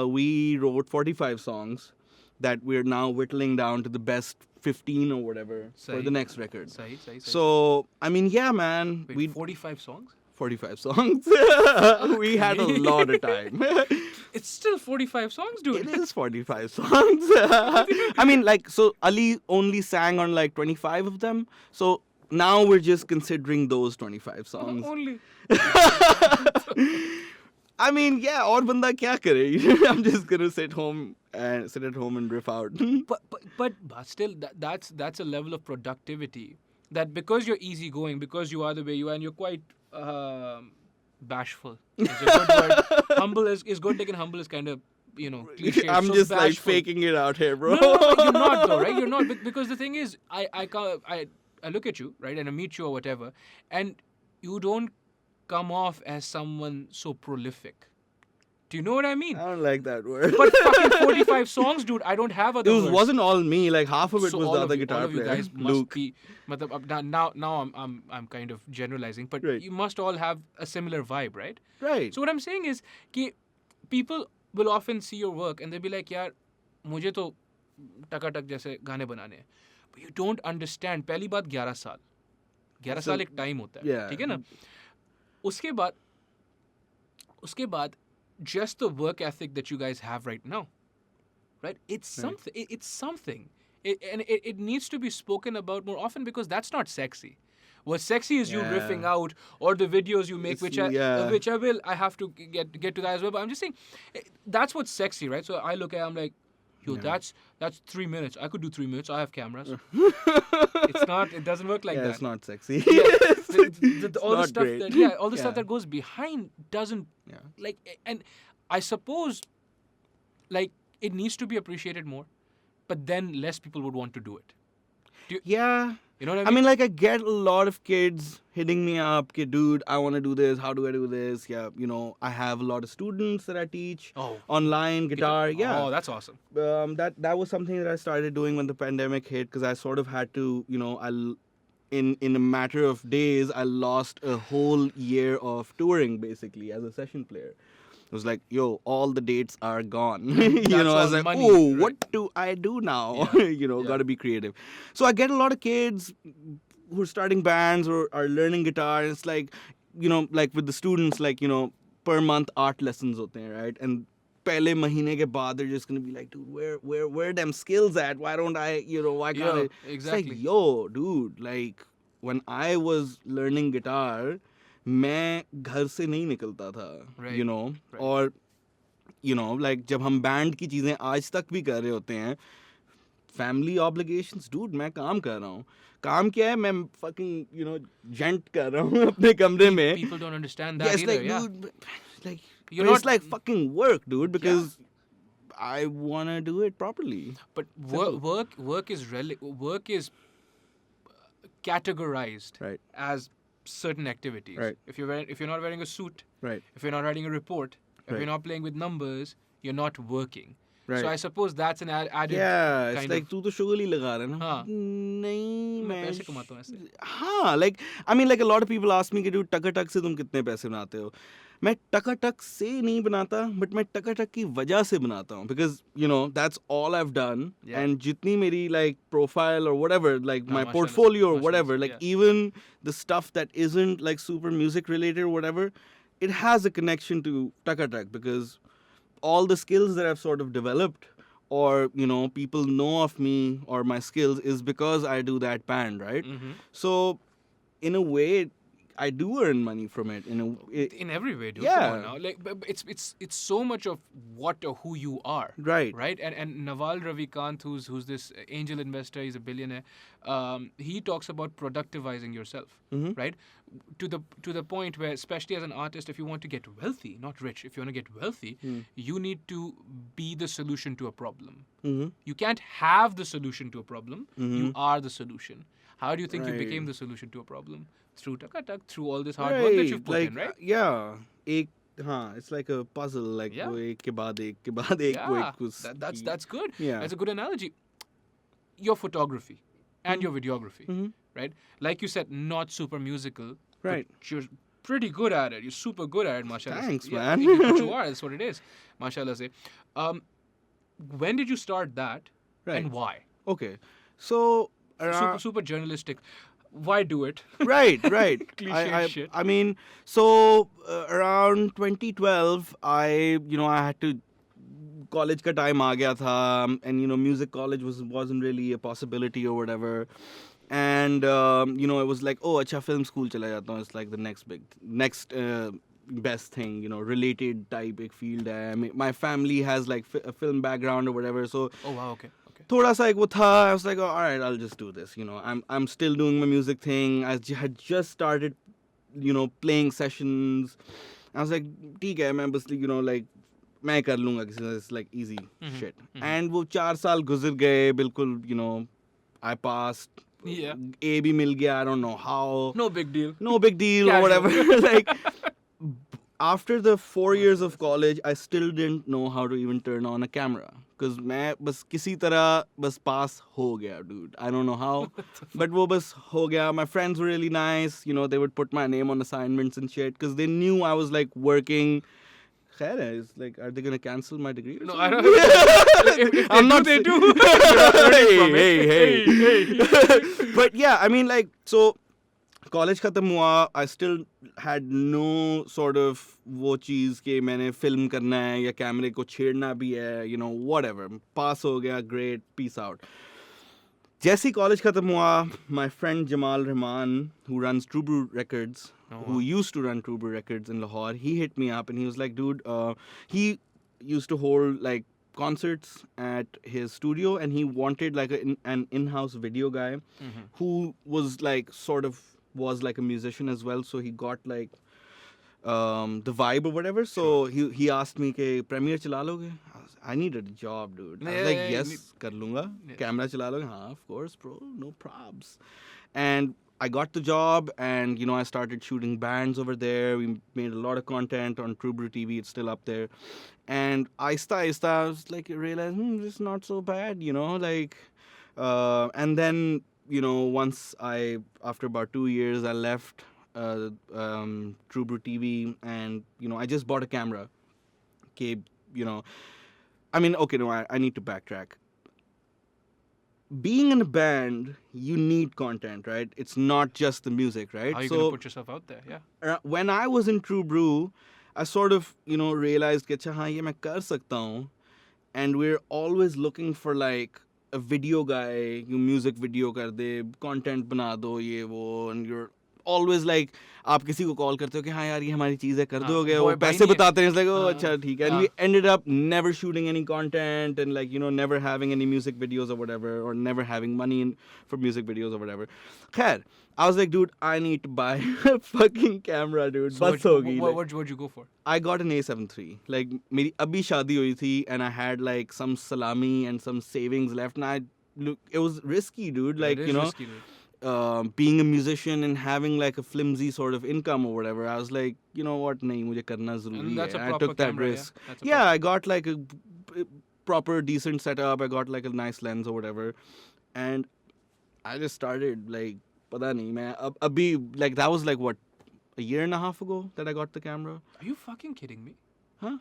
we wrote 45 songs that we're now whittling down to the best 15 or whatever for the next record. Sahi. So, I mean, yeah, man. Wait, 45 songs? 45 songs. We had a lot of time. It's still 45 songs, dude. It is 45 songs. I mean, like, so Ali only sang on like 25 of them. So now we're just considering those 25 songs. Only. I mean, yeah, aur banda kya kare? I'm just gonna sit at home and riff out. But still, that's a level of productivity that, because you're easygoing, because you are the way you are, and you're quite bashful. Is a good word. Humble is good. Taken humble is kind of cliche. I'm so just bashful. like faking it out here, bro. No, you're not though, right? You're not, because the thing is, I look at you, right, and I meet you or whatever, and you don't come off as someone so prolific. Do you know what I mean? I don't like that word. But fucking 45 songs, dude. I don't have other words. It wasn't all me. Like, half of it So was all the of other you, guitar all of you player, guys Luke. must be. Now I'm kind of generalizing, but Right. you must all have a similar vibe, right? Right. So what I'm saying is, कि people will often see your work and they'll be like, यार, मुझे तो टकाटक जैसे गाने बनाने हैं. But you don't understand. पहली बात 11 साल. 11 साल एक टाइम होता है. Yeah. ठीक है ना? उसके बाद just the work ethic that you guys have right now, right? It's something. It's something. It needs to be spoken about more often, because that's not sexy. What's sexy is you riffing out, or the videos you make, which I have to get to that as well. But I'm just saying, that's what's sexy, right? So I look at it, I'm like, yo, that's 3 minutes. I could do 3 minutes. I have cameras. It's not. It doesn't work like that. It's not sexy. All the not stuff great. all the stuff that goes behind doesn't like. And I suppose, like, it needs to be appreciated more, but then less people would want to do it. Yeah. You know what I I mean? mean, like, I get a lot of kids hitting me up, "Ki, dude, I want to do this. How do I do this?" Yeah, I have a lot of students that I teach Oh, online, guitar. Yeah. Oh, that's awesome. That was something that I started doing when the pandemic hit because I sort of had to, in a matter of days, I lost a whole year of touring basically as a session player. It was like, yo, all the dates are gone. That's I all was like, money, oh, right. what do I do now? Yeah, yeah. Got to be creative. So I get a lot of kids who are starting bands or are learning guitar. And it's like, like with the students, like, per month art lessons hote hain, right? And pehle mahine ke baad, they're just gonna be like, dude, where them skills at? Why don't I, why can't Yeah, I? It's exactly. like, yo, dude, like when I was learning guitar, मैं घर से नहीं निकलता था, Right, right. और like जब हम band की चीजें आज तक भी कर रहे होते हैं, फैमिली ऑब्लिगेशंस, डूड, मैं काम कर रहा हूँ. काम क्या है, मैं fucking जेंट कर रहा हूँ अपने कमरे में. People don't understand that Yeah, it's either. like, Yeah. dude, like, You're but it's not- like fucking work, dude, because I want to do it properly. But Simple. work is categorized Right. as certain activities. Right. If you're not wearing a suit, Right. if you're not writing a report, if Right. you're not playing with numbers, you're not working. Right. So I suppose that's an added. Yeah, it's kind like of, तू तो sugar ही लगा रहा है ना. हाँ. नहीं, मैं मैं पैसे कमाता हूँ ऐसे. हाँ, like I mean, like a lot of people ask me कि dude, टकाटक से तुम कितने पैसे बनाते हो? मैं टकाटक से नहीं बनाता, but मैं टकाटक की वजह से बनाता हूँ, because that's all I've done. Yeah. And जितनी मेरी like profile or whatever, like my mashallah, portfolio or mashallah, whatever, like yeah. even the stuff that isn't like super music related or whatever, it has a connection to Takatak, because all the skills that I've sort of developed, or people know of me or my skills, is because I do that band, right? Mhm. So in a way, I do earn money from it. In every way, dude. Yeah. Come on now. Like, it's so much of what or who you are. Right. Right. And Naval Ravikant, who's this angel investor, he's a billionaire. He talks about productivizing yourself. Mhm. Right. To the point where, especially as an artist, if you want to get wealthy, not rich, if you want to get wealthy, you need to be the solution to a problem. Mhm. You can't have the solution to a problem. You are the solution. How do you think you Right. became the solution to a problem? Through Takatak, through all this hard work that you've put like, in, right? Yeah. It's like a puzzle, like Yeah. वो एक के बाद एक के बाद एक, वो Yeah, एक उस that's good. Yeah. That's a good analogy. Your photography and your videography, Mhm. right? Like you said, not super musical, Right. but you're pretty good at it. You're super good at it, mashallah. Thanks, Yeah, man. but you are. That's what it is, mashallah. Say, when did you start that, Right. and why? Okay, so Super journalistic. Why do it? right. Cliche shit. I mean, so around 2012, I had to, college ka time aa gaya tha, and music college wasn't really a possibility or whatever, and it was like, oh, acha, film school chala jata hu. It's like the next best thing, related type ek field hai. I mean, my family has like a film background or whatever, so Oh wow, okay. thoda sa ek wo tha. I was like, oh, all right, I'll just do this. I'm still doing my music thing. I had just started, playing sessions. I was like, ठीक है, मैं बस like मैं कर लूँगा किसी से. It's like easy shit. And वो 4 साल गुजर गए, बिल्कुल, I passed. Yeah. A भी मिल गया. I don't know how. No big deal. No big deal or Casual. whatever. Like, after the 4 years of college, I still didn't know how to even turn on a camera. Because मैं बस किसी तरह बस pass हो गया, dude. I don't know how. But वो बस हो गया. My friends were really nice. They would put my name on assignments and shit. Because they knew I was like working. Khair hai, it's like, are they going to cancel my degree? Or No, something? I don't. If I'm not they sa- do. You're learning from it. hey. But yeah, I mean, like, so college khatam hua, I still had no sort of वो चीज़ कि मैंने film करना है या कैमरे को छेड़ना भी है, whatever. पास हो गया, great, peace out. जैसे college खत्म हुआ, my friend Jamal Rahman, who runs True Brew Records, who used to run True Brew Records in Lahore, he hit me up and he was like, dude, he used to hold like concerts at his studio, and he wanted like an in-house video guy who was like was like a musician as well. So he got like the vibe or whatever. So he asked me ke Premiere chala loge? I needed a job, dude. I was like, yes, kar lunga. Camera chala loge? Haan, of course, bro, no probs. And I got the job, and I started shooting bands over there. We made a lot of content on True Brew TV. It's still up there. And aista, I was like, realized this is not so bad, like. And then once after about 2 years, I left True Brew TV, and I just bought a camera. Okay, okay, no, I need to backtrack. Being in a band, you need content, right? It's not just the music, right? How are you going to put yourself out there? Yeah. When I was in True Brew, I sort of, realized that हाँ ये मैं कर सकता हूँ, and we're always looking for like a video guy, you music video कर दे, content बना दो ये वो, and you're always like आप किसी को कॉल करते हो कि हाँ यार ये हमारी चीज़ है कर दोगे, वो पैसे बताते हैं, it's like oh अच्छा ठीक है, and we ended up never shooting any content, and like never having any music videos or whatever, or never having money for music videos or whatever. Khair, I was like, dude, I need to buy a fucking camera, dude. So what'd you go for? I got an A7 III. Like, मेरी अभी शादी हुई थी, and I had like some salami and some savings left, and it was risky, dude. Like, risky, dude. Being a musician and having like a flimsy sort of income or whatever, I was like, you know what, nahi, mujhe karna zaruri hai. I took that risk. Yeah, I got like a proper decent setup. I got like a nice lens or whatever, and I just started like, pata nahi, main abhi, like that was like what, a year and a half ago that I got the camera. Are you fucking kidding me? Huh?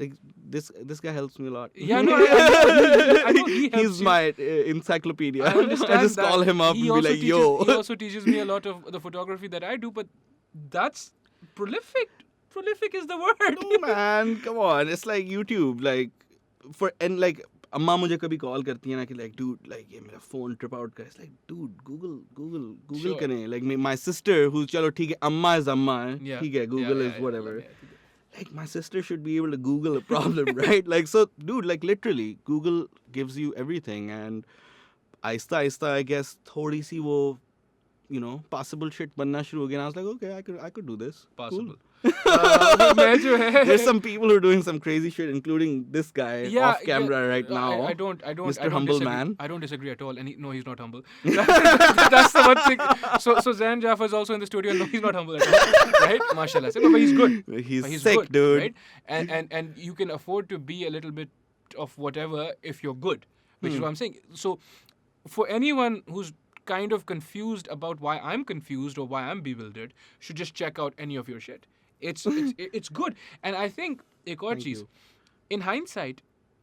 Like this guy helps me a lot. Yeah, no, I know he helps. He's my encyclopedia. I understand I just that. call him up and be like, yo. He also teaches me a lot of the photography that I do, but that's prolific. Prolific is the word. No, man, come on. It's like YouTube. Like, like, अम्मा मुझे कभी call करती है ना कि like dude like ये मेरा phone trip out का, it's like dude Google Sure. करें. Like my sister who's चलो ठीक है, अम्मा is अम्मा, ठीक है, Google is whatever. Like my sister should be able to Google a problem, right? Like, so dude, like literally Google gives you everything, and aista I guess थोड़ी सी वो possible shit बनना शुरू हो गया. I was like, okay, I could do this. Possible. Cool. There's some people who are doing some crazy shit, including this guy off camera right now. I don't Mr. Humble Man. I don't disagree at all. And no, he's not humble. That's the one thing. So Zain Jaffa is also in the studio. No, he's not humble at all. Right? Mashallah. No, but he's good. He's sick, good, dude. Right? And you can afford to be a little bit of whatever if you're good, which is what I'm saying. So for anyone who's kind of confused about why I'm confused or why I'm bewildered, should just check out any of your shit. It's good. And I think ek aur cheez, in hindsight,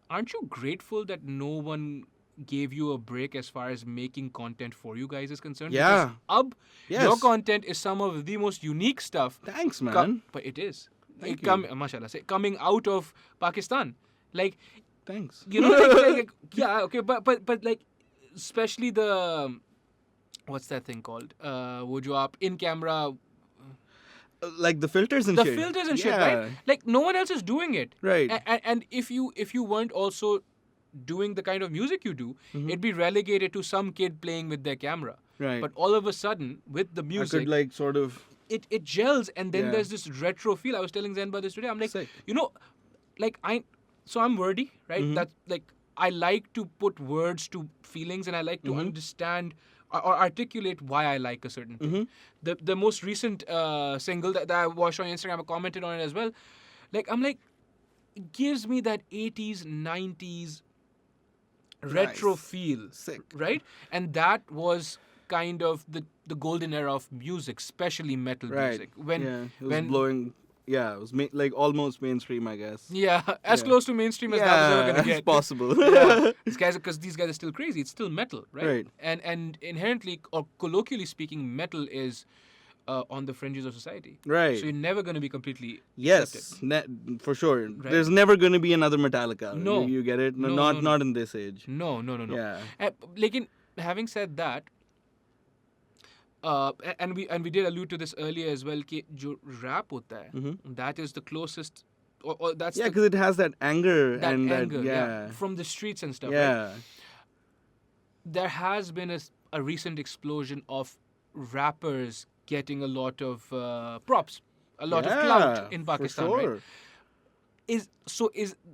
aren't you grateful that no one gave you a break as far as making content for you guys is concerned? Yeah. Because your content is some of the most unique stuff. Thanks, man. But it is. Thank you. Mashallah, coming out of Pakistan. Like, thanks. Yeah, okay, but like, especially the, what's that thing called? Wo jo aap in camera, like the filters and the shit. filters and shit, right? Like no one else is doing it, right? And if you weren't also doing the kind of music you do, it'd be relegated to some kid playing with their camera, right? But all of a sudden, with the music, I could like sort of it gels, and then there's this retro feel. I was telling Zain about this today. I'm like, sick. Like I'm wordy, right? That's like I like to put words to feelings, and I like to understand or articulate why I like a certain thing. The most recent single that I watched on Instagram, I commented on it as well. Like, I'm like, it gives me that 80s, 90s retro feel. Sick. Right? And that was kind of the golden era of music, especially metal music. It was blowing. Yeah, it was like almost mainstream, I guess. Yeah, as close to mainstream as that was ever going to get. It's possible. Because these guys are still crazy. It's still metal, right? And inherently, or colloquially speaking, metal is on the fringes of society. Right. So you're never going to be completely Yes, for sure. Right. There's never going to be another Metallica. No. You get it? No. Not in this age. No. Yeah. Like, having said that, and we did allude to this earlier as well, कि जो rap होता है, that is the closest, or that's because it has that anger and anger, that from the streets and stuff. Yeah. Right? There has been a recent explosion of rappers getting a lot of props, a lot of clout in Pakistan. For sure. Right?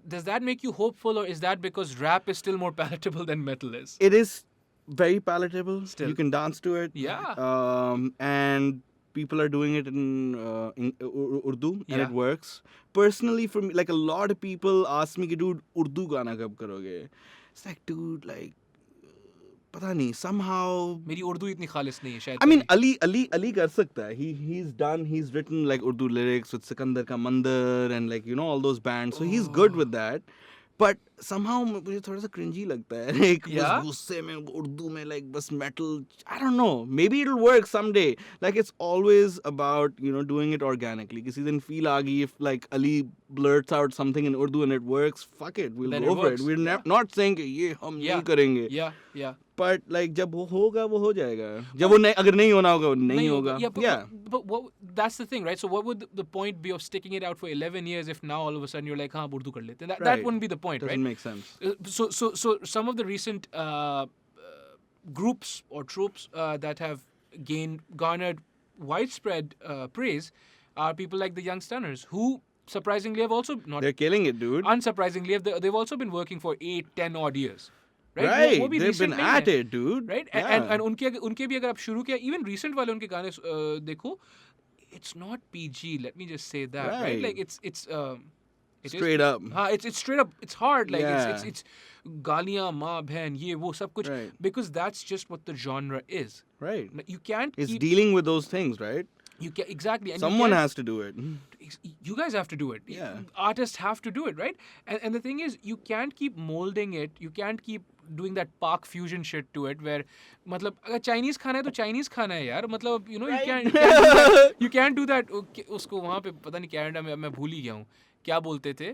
Does that make you hopeful, or is that because rap is still more palatable than metal is? It is very palatable. Still. You can dance to it. Yeah. And people are doing it in Urdu, and Yeah. it works. Personally, for me, like a lot of people ask me, dude, Urdu gana kab karoge? It's like, dude, like, pata nahi, somehow. मेरी उर्दू इतनी खालिस नहीं है शायद I mean, तभी. Ali kar sakta hai. He's written like Urdu lyrics with Sikandar Ka Mandir and like, you know, all those bands. So he's good with that. But somehow मुझे थोड़ा सा cringy लगता है. Like Yeah? बस गुस्से में उर्दू में like बस metal. I don't know. Maybe it'll work someday. Like it's always about, you know, doing it organically. किसी दिन feel आ गई if like Ali blurts out something in Urdu and it works, fuck it, we'll Then go it for works. it. We're Yeah. not saying कि ये हम Yeah. नहीं करेंगे. Yeah. But like जब वो होगा वो हो जाएगा. जब वो नहीं अगर नहीं होना होगा वो नहीं होगा. Yeah, but what, that's the thing, right? So what would the point be of sticking it out for 11 years if now all of a sudden you're like, हाँ Urdu कर लेते हैं? That Right. wouldn't be the point, Doesn't right? make sense. So some of the recent groups or troops that have garnered widespread praise are people like the Young Stunners, who surprisingly have also not They're killing it, dude. unsurprisingly they've also been working for 8-10 odd years. Right? Right. वो भी They've recent been नहीं at है. it, dude. Right? Yeah. And उनके भी अगर आप शुरू किया, even recent वाले उनके गाने देखो, it's not PG. Let me just say that, right? Right. Like it's it is- Straight up. it's straight up. It's hard. Like Yeah. it's गालियाँ माँ बहन ये वो सब कुछ, Right. because that's just what the genre is. Right. You can't It's keep dealing with those things, right? exactly. And Someone you can't- has to do it. you guys have to do it. Yeah. Artists have to do it, right? And the thing is, you can't keep molding it. You can't keep doing that Pak fusion shit to it, where मतलब अगर Chinese खाना है तो Chinese खाना है यार. मतलब you know Right. you can't do that. उसको वहाँ पे पता नहीं कनाडा में मैं भूल ही गया हूँ क्या बोलते थे.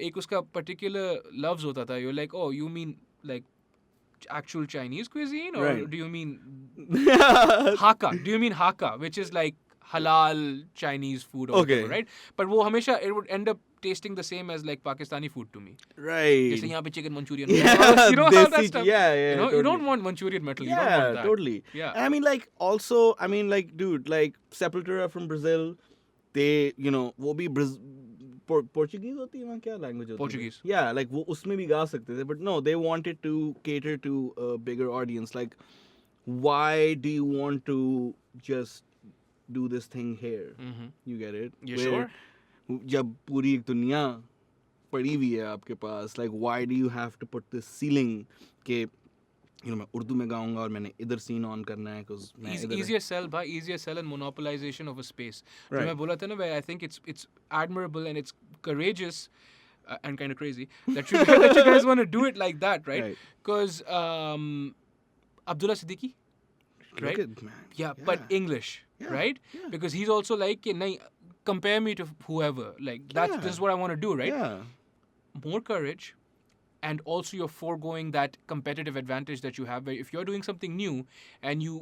एक उसका particular loves होता था. You're like, oh, you mean like actual Chinese cuisine, or Right. do you mean Hakka? Do you mean Hakka, which is like halal Chinese food or Okay. whatever, right? But वो हमेशा it would end up tasting the same as like Pakistani food to me. Right. जैसे यहाँ पे chicken Manchurian. Yeah, you know how that desi- stuff. yeah, You know, totally. you don't want Manchurian metal. You don't Yeah, want that. totally. Yeah. And I mean, like, also, I mean, like, dude, like, Sepultura from Brazil, they, you know, वो भी Portuguese होती है वहाँ क्या language होती है? Portuguese. Yeah, like, वो उसमें भी गा सकते थे. But no, they wanted to cater to a bigger audience. Like, why do you want to just do this thing here? Mm-hmm. You get it? You Where sure? जब पूरी एक दुनिया पड़ी हुई है आपके पास, like why do you have to put this ceiling कि you know मैं उर्दू में गाऊंगा और मैंने इधर scene on करना है because मैं इधर Easier sell, bhai. Easier sell and monopolization of a space. जो Right. मैं बोला था ना, where I think it's admirable and it's courageous and kind of crazy that you guys want to do it like that, right? Right. Because Abdullah Siddiqui, right? Look at, man. Yeah, but English, Yeah, right? yeah. Because he's also like, "Ki nahi, compare me to whoever. Like Yeah. this is what I want to do, right? Yeah. More courage, and also you're foregoing that competitive advantage that you have. Where if you're doing something new and you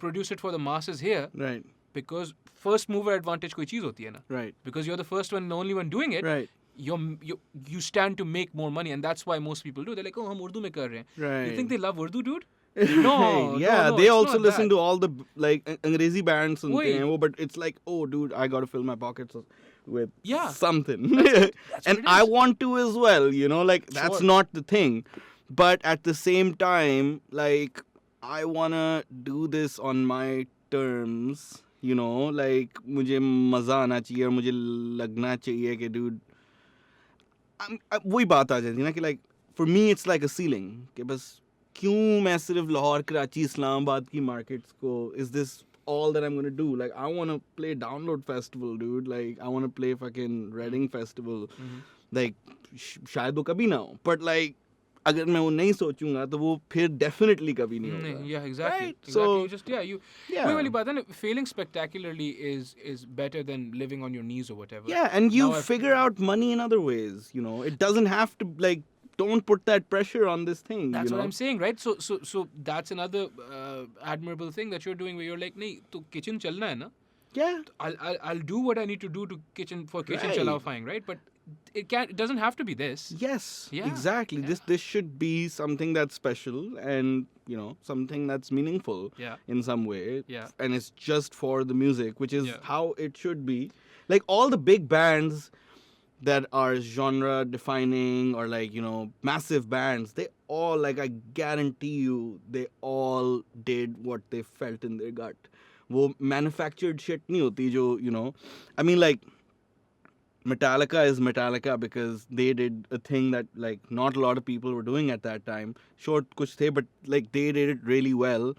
produce it for the masses here, Right. because first mover advantage कोई चीज होती है ना. Right. Because you're the first one and the only one doing it. Right. You stand to make more money, and that's why most people do. They're like, oh, हम उर्दू में कर रहे हैं. Right. You think they love Urdu, dude? No, yeah, no, they it's also not listen that. to all the like Angrezi bands and Wait. thing, but it's like, oh, dude, I gotta fill my pockets with Yeah. something, That's and what it I is. want to as well. You know, like that's Sure. not the thing, but at the same time, like I wanna do this on my terms. You know, like मुझे मजा आना चाहिए और मुझे लगना चाहिए कि dude, वही बात आ जाती है ना कि like for me it's like a ceiling कि बस क्यों मैं सिर्फ लाहौर कराची इस्लामाबाद की markets को is this all that I'm gonna do? Like I wanna play Download Festival, dude. Like I wanna play fucking Reading Festival. Like शायद वो कभी ना हो, but like अगर मैं वो नहीं सोचूंगा तो वो फिर definitely कभी नहीं होगा. Yeah, exactly. Right? Exactly. So You just yeah. वही वाली बात है ना, failing spectacularly is better than living on your knees or whatever. Yeah, and you Now I've- figure out money in other ways. You know, it doesn't have to like. Don't put that pressure on this thing. That's you know? what I'm saying, right? So that's another admirable thing that you're doing, where you're like, नहीं तो kitchen चलना है ना. Yeah. I'll do what I need to do to kitchen Right. चलाओ fine, right? But it doesn't have to be this. Yes. Yeah, Exactly. yeah. This should be something that's special and you know something that's meaningful Yeah. in some way. Yeah. And it's just for the music, which is Yeah. how it should be. Like all the big bands, that are genre defining or like, you know, massive bands, they all, like, I guarantee you, they all did what they felt in their gut. वो manufactured shit नहीं होती जो, you know, I mean, like, Metallica is Metallica because they did a thing that, like, not a lot of people were doing at that time. Sure, कुछ थे, but like they did it really well.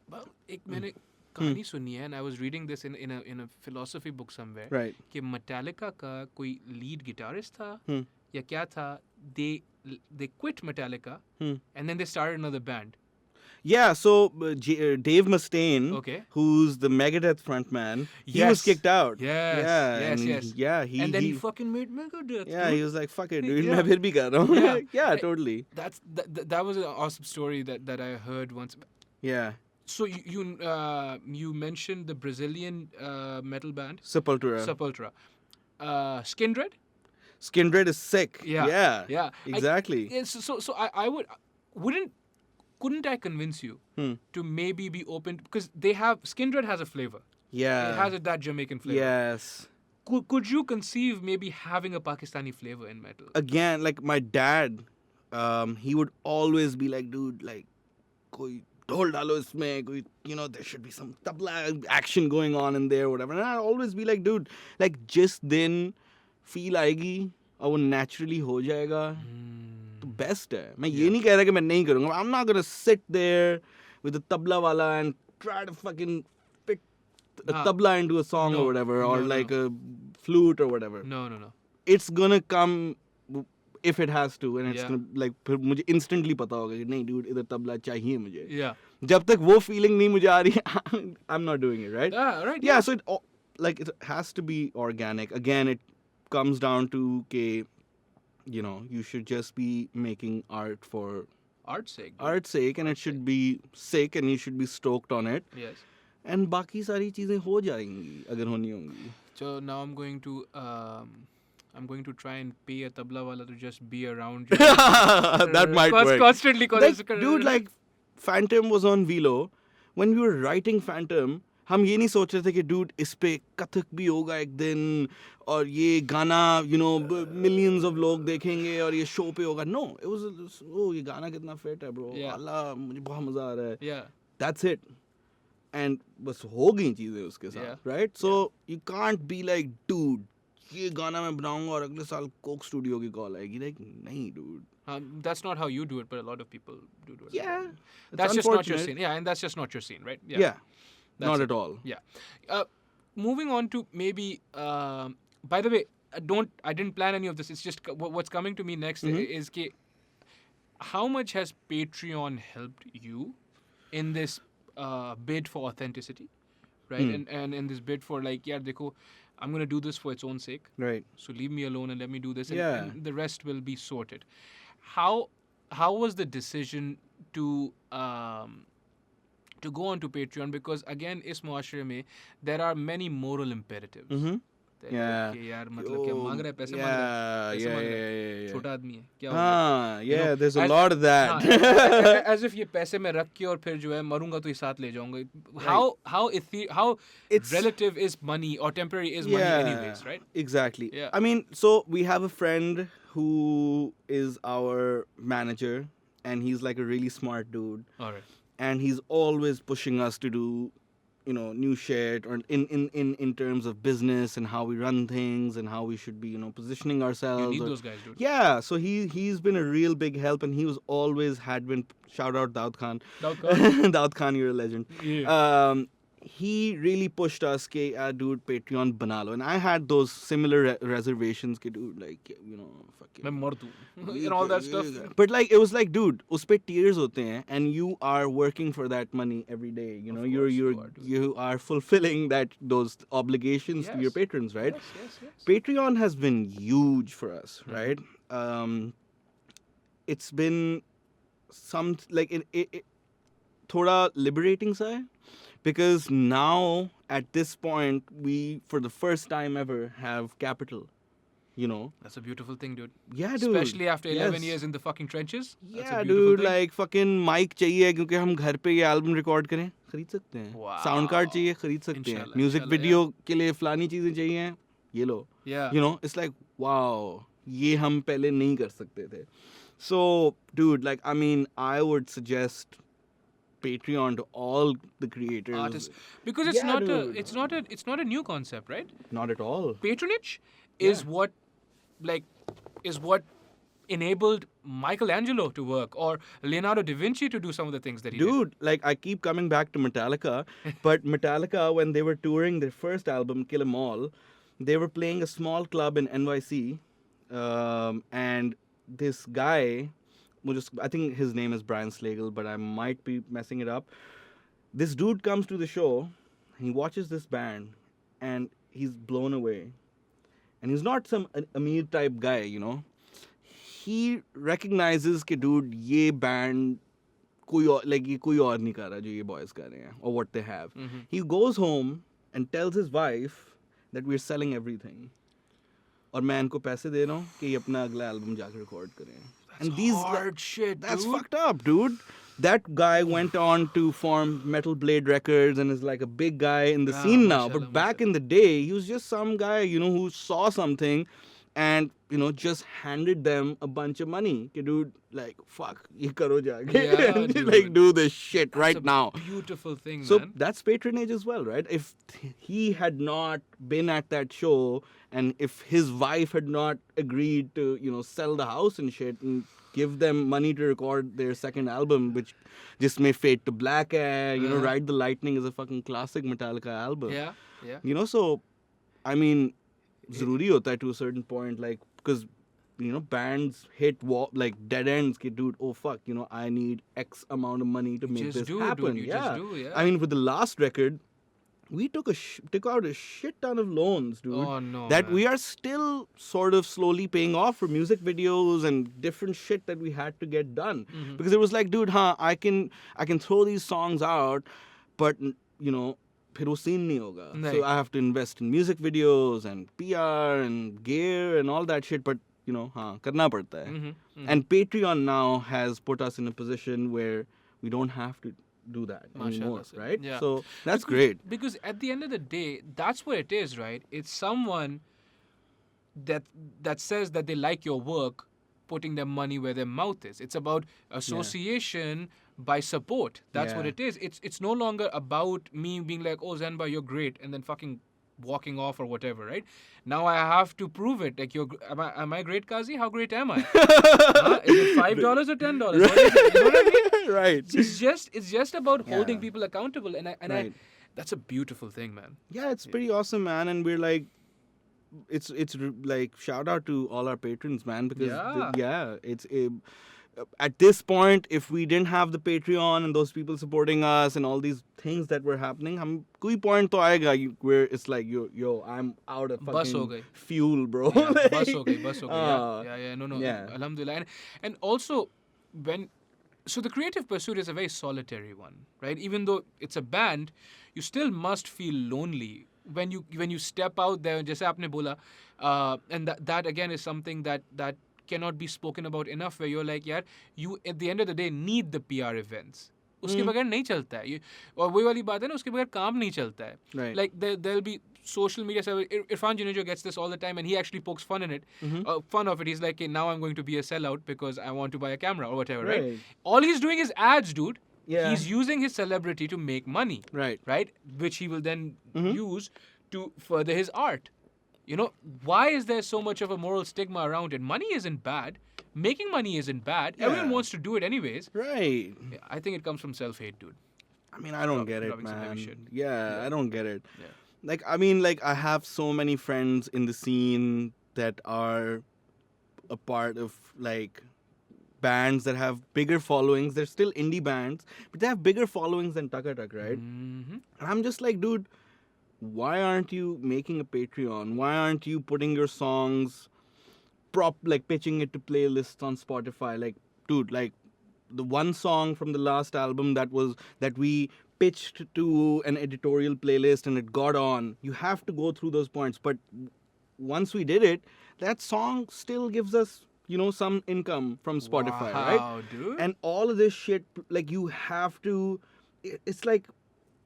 Well, एक मैंने कहानी सुनी है, and I was reading this in a philosophy book somewhere. Right. कि Metallica का कोई lead guitarist था Hmm. या क्या था? They quit Metallica Hmm. and then they started another band. Yeah, so Dave Mustaine, Okay. who's the Megadeth frontman, he Yes. was kicked out. Yes. Yeah, Yes. and Yes. he and then he fucking made Megadeth. yeah, dude. he was like, fuck it, dude, Yeah. मैं फिर भी कर रहा हूँ. Yeah. Yeah, Eh, totally. That was an awesome story that I heard once. Yeah. So you mentioned the Brazilian metal band Sepultura. Sepultura. Skindred? Skindred is sick. Yeah. Yeah. Exactly. So I couldn't I convince you to maybe be open, because Skindred has a flavor. Yeah. It has that Jamaican flavor. Yes. Could you conceive maybe having a Pakistani flavor in metal? Again, like my dad, he would always be like, dude, like, koi dhol dalo isme, koi, you know, there should be some tabla action going on in there, whatever. And I'd always be like, dude, like, just then feel आएगी और वो naturally हो जाएगा. तो best है. मैं ये नहीं कह रहा कि मैं नहीं करूँगा. I'm not gonna sit there with the tabla wala and try to fucking fit a tabla into a song or whatever, or like a flute or whatever. No. It's gonna come if it has to, and it's Yeah. gonna, like, फिर मुझे instantly पता होगा कि नहीं dude, इधर तबला चाहिए मुझे. Yeah. जब तक वो feeling नहीं मुझे आ रही है, I'm not doing it, right? Right. Yeah, so it has to be organic. Again, it comes down to कि, you know, you should just be making art for Art's sake. dude. art's sake, and it should be sick, and you should be stoked on it. Yes. And बाकी सारी चीजें हो जाएंगी अगर होनी होंगी. So now I'm going to try and pay a tabla wala to just be around you. That might work. Constantly. Like, dude, like, Phantom was on Velo. When we were writing Phantom, हम ये नहीं सोच रहे थे कि dude, इस पे कथक भी होगा एक दिन और ये गाना, you know, millions of लोग देखेंगे और ये show पे होगा. No, it was, oh, ये गाना कितना fit है, bro. Yeah. अल्लाह, मुझे बहुत मजा आ रहा है. Yeah. That's it. And बस हो गई चीजें उसके साथ, Yeah. right? So you can't be like, dude, ये गाना मैं बनाऊंगा और अगले साल कोक स्टूडियो की कॉल आएगी. Like, नहीं, dude. That's not how you do it, but a lot of people do it. Yeah. That's It's just not your unfortunate. scene. Yeah, and that's just not your scene, right? Yeah. That's Not it. at all. Yeah. Moving on to maybe. By the way, I didn't plan any of this. It's just what's coming to me next is कि how much has Patreon helped you in this bid for authenticity, right? And in this bid for like, yeah, dekho, I'm gonna do this for its own sake. Right. So leave me alone and let me do this, and, Yeah. and the rest will be sorted. How was the decision to go on to Patreon? Because again, इस मुआशरे में there are many moral imperatives. Mm-hmm. that, Yeah. कि यार मतलब क्या मांग रहा है, पैसे मांग रहा है, पैसे मांग रहा है, Yeah. छोटा आदमी है, क्या हो गया? Ah, You yeah, know, there's a as- lot of that. हाँ, as if ये पैसे में रख के और फिर जो है मरूंगा तो ये साथ ले जाऊंगा. How It's- relative is money or temporary is money anyways, right? Exactly. Yeah. I mean, so we have a friend who is our manager, and he's like a really smart dude, All right. and he's always pushing us to do, you know, new shit, or in terms of business and how we run things and how we should be, you know, positioning ourselves. You need or- those guys, dude. Yeah, so he's been a real big help, and he was always had been, shout out Daud Khan. Daud Khan. Daud Khan, you're a legend. Yeah. He really pushed us ke dude, Patreon bana lo. And I had those similar reservations ke dude, like, you know, fucking मैं मर दूँ and all that stuff. But like, it was like, dude, उस पे tiers होते हैं, and you are working for that money every day. You know, Of course you are, dude. you are fulfilling those obligations to your Yes. patrons, right? Yes. Patreon has been huge for us, right? It's been some, like, it thoda liberating sa hai, because now at this point we, for the first time ever, have capital, you know. That's a beautiful thing, dude. Yeah, dude. Especially after 11 Yes. years in the fucking trenches. That's Yeah, a beautiful dude, thing. like fucking mic चाहिए क्योंकि हम घर पे ये album record करें, खरीद सकते हैं. Wow. Sound card चाहिए, खरीद सकते हैं. Inshallah, Music inshallah, video के लिए फलानी चीजें चाहिए, ये लो. Yeah. You know, it's like, wow, ये हम पहले नहीं कर सकते थे. So, dude, like, I mean, I would suggest Patreon to all the creators. Artists, because it's Yeah, not dude. it's not a new concept, right? Not at all. Patronage Yeah. is what like is what enabled Michelangelo to work or Leonardo da Vinci to do some of the things that he did. Dude, like, I keep coming back to Metallica, but Metallica, when they were touring their first album, Kill 'Em All, they were playing a small club in NYC, and this guy, I think his name is Brian Slagle, but I might be messing it up. This dude comes to the show, he watches this band, and he's blown away. And he's not some Amir type guy, you know. He recognizes कि dude, ये band कोई और, like, ये कोई और नहीं कर रहा जो ये boys कर रहे हैं, or what they have. He goes home and tells his wife that we're selling everything. और मैं इनको पैसे दे रहा हूँ कि ये अपना अगला album जाकर record करें. That's hard shit, That's dude. fucked up, dude. That guy went on to form Metal Blade Records and is like a big guy in the scene now. mashallah, But back in the day, he was just some guy, you know, who saw something and, you know, just handed them a bunch of money. Okay, dude, like, fuck, ye karo jaake. Yeah, And, dude. like, do this shit That's right a now. Beautiful thing, So man. that's patronage as well, right? If he had not been at that show and if his wife had not agreed to, you know, sell the house and shit and give them money to record their second album, which just may fade to black hai, you know, Ride the Lightning is a fucking classic Metallica album. Yeah, yeah. You know, so, I mean, zaruri hota hai to a certain point, like, because, you know, bands hit like dead ends, ki, dude, oh fuck, you know, I need X amount of money to make just this do, happen. dude, you yeah. just do, yeah. I mean, with the last record, we took out a shit ton of loans, dude. Oh, no, that man. we are still sort of slowly paying off for music videos and different shit that we had to get done. Because it was like, dude, I can throw these songs out, but, you know, फिर वो scene नहीं होगा. So I have to invest in music videos and PR and gear and all that shit. But, you know, करना पड़ता है. And Patreon now has put us in a position where we don't have to do that anymore, right? Yeah. So that's great. Because at the end of the day, that's what it is, right? It's someone that says that they like your work, putting their money where their mouth is. It's about association by support. That's what it is. It's no longer about me being like, oh, Zanba, you're great, and then fucking walking off or whatever, right? Now I have to prove it. Like, am I great, Kazi? How great am I? Is it $5 or $10? What is it? You know what I mean? Right. It's just about holding people accountable, and I that's a beautiful thing, man. Yeah, it's pretty awesome, man. And we're like, it's like shout out to all our patrons, man, because it's at this point, if we didn't have the Patreon and those people supporting us and all these things that were happening, koi point to aayega where it's like, yo, I'm out of fucking fuel, bro. Yeah, bus ho gayi. No. Alhamdulillah. And also, so the creative pursuit is a very solitary one, right? Even though it's a band, you still must feel lonely when you step out there. Jaise aapne bola, and that again is something that cannot be spoken about enough, where you're like, yaar, you at the end of the day need the PR events. उसके बगैर नहीं चलता है. और वही वाली बात है ना, उसके बगैर काम नहीं चलता है. Right. Like there'll be social media. Irfan Junejo gets this all the time, and he actually pokes fun in it. Fun of it. He's like, hey, now I'm going to be a sellout because I want to buy a camera or whatever, right? All he's doing is ads, dude. Yeah. He's using his celebrity to make money. Right. Which he will then use to further his art. You know, why is there so much of a moral stigma around it? Money isn't bad. Making money isn't bad. Yeah. Everyone wants to do it anyways. Right. Yeah, I think it comes from self-hate, dude. I mean, I don't get it, Dropping some heavy man. shit. Yeah, I don't get it. Yeah. Like, I mean, like, I have so many friends in the scene that are a part of, like, bands that have bigger followings. They're still indie bands, but they have bigger followings than Taka Tak, right? And I'm just like, dude, why aren't you making a Patreon? Why aren't you putting your songs like pitching it to playlists on Spotify? Like, dude, like the one song from the last album that we pitched to an editorial playlist and it got on. You have to go through those points. But once we did it, that song still gives us, you know, some income from Spotify, right? Dude. And all of this shit, like, you have to, it's like,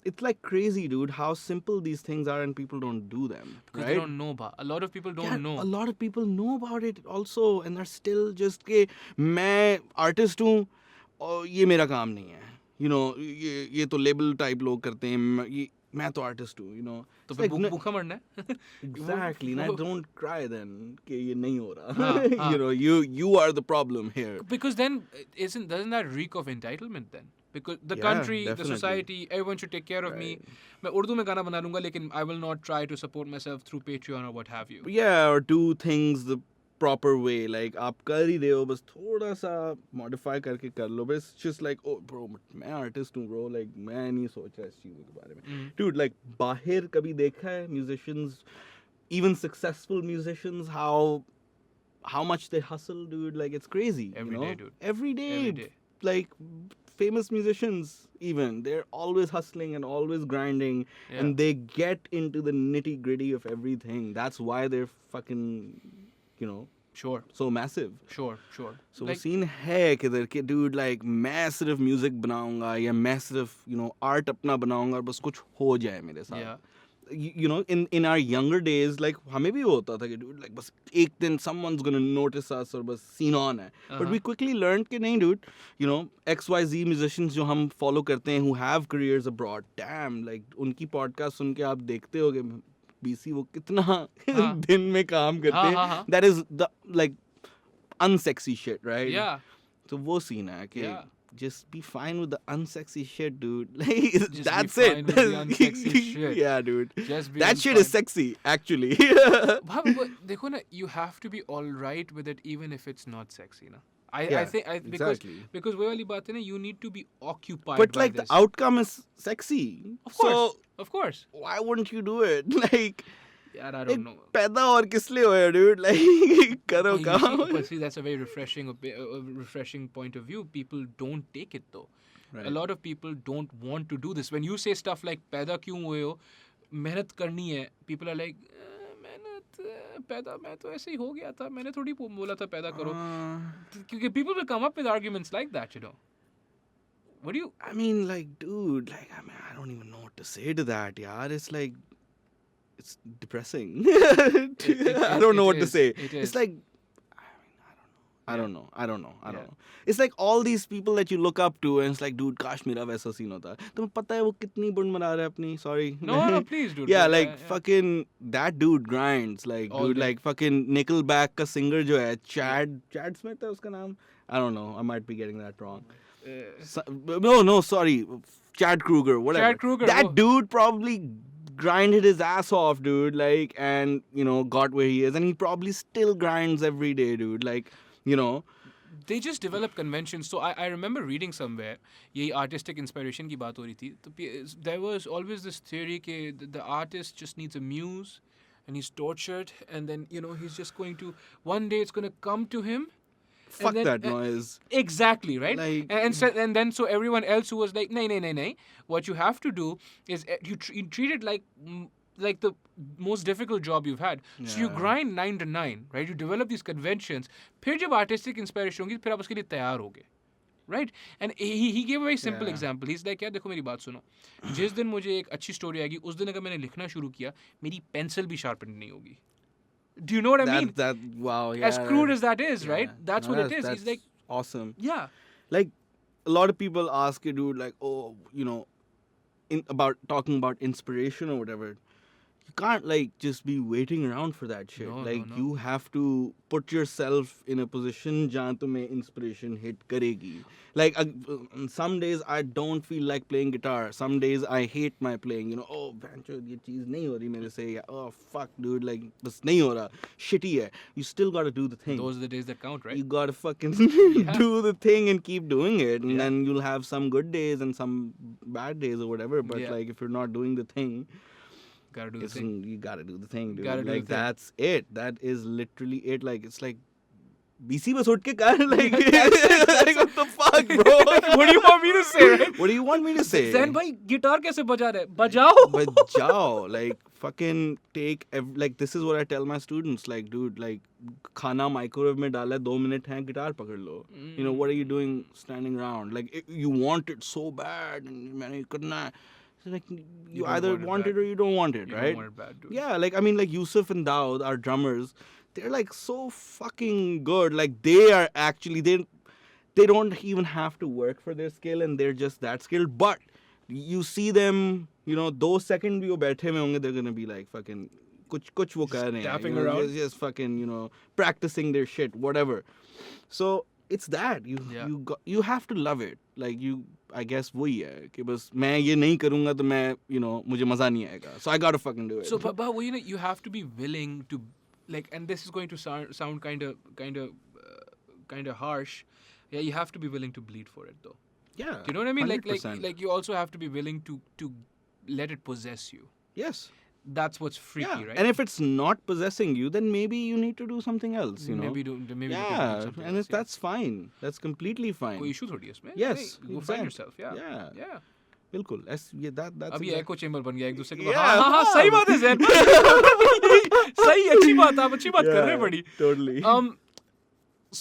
it's like crazy, dude, how simple these things are and people don't do them. Because right? they don't know about. A lot of people don't know. A lot of people know about it also and they're still just के मैं artist हूँ और ये मेरा काम नहीं है. You know, ये तो label type लोग करते हैं. मैं तो artist हूँ. You know. तो It's फिर like, भूखा मरना है. exactly. And I don't cry then कि ये नहीं हो रहा. हाँ. You know, you are the problem here. Because then doesn't that reek of entitlement then? Because the Yeah, country, the definitely. society, everyone should take care of me. मैं उर्दू में गाना बना लूँगा लेकिन I will not try to support myself through Patreon or what have you. Yeah, or do things the proper way. Like आप कर ही रहे हो बस थोड़ा सा modify करके कर लो. But it's just like, oh bro, मैं artist हूँ bro. Like मैं नहीं सोच रहा इस चीज़ों के बारे में. Dude, like बाहर कभी देखा है musicians, even successful musicians, how much they hustle, dude. Like it's crazy. Every you know? day, dude. Every day. Every day. Like famous musicians even, they're always hustling and always grinding. Yeah. And they get into the nitty gritty of everything. That's why they're fucking, you know, Sure. so massive. Sure. So Like, वो scene है किधर कि dude, like मैं सिर्फ music बनाऊंगा या मैं सिर्फ, you know, art अपना बनाऊंगा और बस कुछ हो जाए मेरे साथ. yeah. You know, in our younger days, like हमें भी होता था कि dude, like बस एक दिन someone's gonna notice us और बस scene on है. But we quickly learned कि नहीं dude, you know, XYZ musicians जो हम follow करते हैं who have careers abroad, damn, like उनकी podcast सुन के आप देखते होगे BC वो कितना दिन में काम करते हैं. That is the like unsexy shit, right? Yeah. तो वो scene है कि Yeah. just be fine with the unsexy shit, dude. Like, Just that's be it. fine with the unsexy shit. Yeah, dude. Just be That shit is sexy, actually. but देखो ना, you have to be all right with it even if it's not sexy ना. I think exactly. because वो वाली बात है ना, you need to be occupied But by like this. the outcome is sexy. Of course. So Of course. why wouldn't you do it? Like, Yeah, I don't know. पैदा और किस लिए हुए, dude? Like, करो But काम. but see, that's a very refreshing point of view. People don't take it though. Right. A lot of people don't want to do this. When you say stuff like पैदा क्यों हुए हो, मेहनत करनी है, people are like, मेहनत पैदा मैं तो ऐसे ही हो गया था, मैंने थोड़ी बोला था पैदा करो. क्योंकि people will come up with arguments like that, you know. What do you? I mean, like, dude, like, I mean, I don't even know what to say to that, yaar. It's like, it's depressing. I don't know what to say. It's like, I don't know. It's like all these people that you look up to, and it's like, dude, काश मेरा वैसा scene होता. तुम्हें पता है वो कितनी बुंड मना रहा है अपनी? Sorry. No, please, dude. Yeah, like fucking that dude grinds. Like, All dude, day. like fucking Nickelback का singer जो है, Chad Smith है उसका नाम? I don't know. I might be getting that wrong. No, sorry. Chad Kruger, whatever. Chad Kruger, That dude probably grinded his ass off, dude. Like, and, you know, got where he is. And he probably still grinds every day, dude. Like, you know. They just develop conventions. So I remember reading somewhere, यही artistic inspiration की बात हो रही थी. तो there was always this theory that the artist just needs a muse and he's tortured and then, you know, he's just going to, one day it's going to come to him. Fuck then, that noise. Exactly, right? Like, and then so everyone else who was like, nay, what you have to do is you treat it like the most difficult job you've had. So you grind 9 to 9, right? You develop these conventions. फिर जब artistic inspiration होगी, फिर आप उसके लिए तैयार होगे. Right? And he gave a very simple example. He's like, यार देखो मेरी बात सुनो. जिस दिन मुझे एक अच्छी story आएगी, उस दिन अगर मैंने लिखना शुरू किया, मेरी pencil भी sharpened नहीं होगी. Do you know what I mean? Wow, yeah. As crude as that is, right? That's what it is. He's like, awesome. yeah. Like, a lot of people ask you, dude, like, oh, you know, about talking about inspiration or whatever. You can't, like, just be waiting around for that shit. No, like, no. you have to put yourself in a position jahan tumhe inspiration hit karegi. Like, some days I don't feel like playing guitar. Some days I hate my playing. You know, oh, bancho, ye cheez nahi ho rahi mere se. Oh, fuck, dude, like, bas nahi ho raha. Shitty hai. You still gotta do the thing. Those are the days that count, right? You gotta fucking do the thing and keep doing it. And then you'll have some good days and some bad days or whatever. But, like, if you're not doing the thing, Gotta do the thing. you gotta do the thing, dude. Gotta do Like, the thing. that's it. That is literally it. Like, it's like, BC bas उठ के कर. Like, like, what the fuck, bro? What do you want me to say, right? What do you want me to say? Zain bhai, guitar कैसे बजा रहे? बजाओ. Bajao. Like, fucking take, like, this is what I tell my students. Like, dude, like, खाना microwave में डाला है, 2 minutes हैं, guitar पकड़ लो. You know, what are you doing standing around? Like, you want it so bad, and मैंने करना है. Like You you don't either want it want bad. it or you don't want it, You right? don't want it bad, dude. Yeah, like I mean, like Yusuf and Daud, our drummers, they're like so fucking good. Like they are actually they don't even have to work for their skill, and they're just that skilled. But you see them, you know, those second भी वो बैठे हुए होंगे, they're gonna be like fucking कुछ वो कर रहे हैं, tapping you know, around. just fucking, you know, practicing their shit, whatever. So it's that Yeah. you have to love it. Like you, I guess वही है कि बस मैं ये नहीं करूँगा तो मैं, you know, मुझे मजा नहीं आएगा. So I gotta fucking do it. So, but well, you know, you have to be willing to, like, and this is going to sound kind of harsh. Yeah, you have to be willing to bleed for it, though. Yeah. Do you know what I mean? 100%. Like you also have to be willing to let it possess you. Yes. That's what's freaky, Yeah. right? And if it's not possessing you, then maybe you need to do something else, you know. maybe you can do Yeah, something and else, yeah. that's fine. That's completely fine. कोई issue थोड़ी है इसमें. Yes, Hey, go find exact. yourself. Yeah. Yeah. Yeah. बिल्कुल. That's अब ये echo chamber बन गया एक दूसरे के. Yeah, हाँ, सही बात है ज़ैन. सही, अच्छी बात, आप अच्छी बात कर रहे हैं बड़ी. Totally.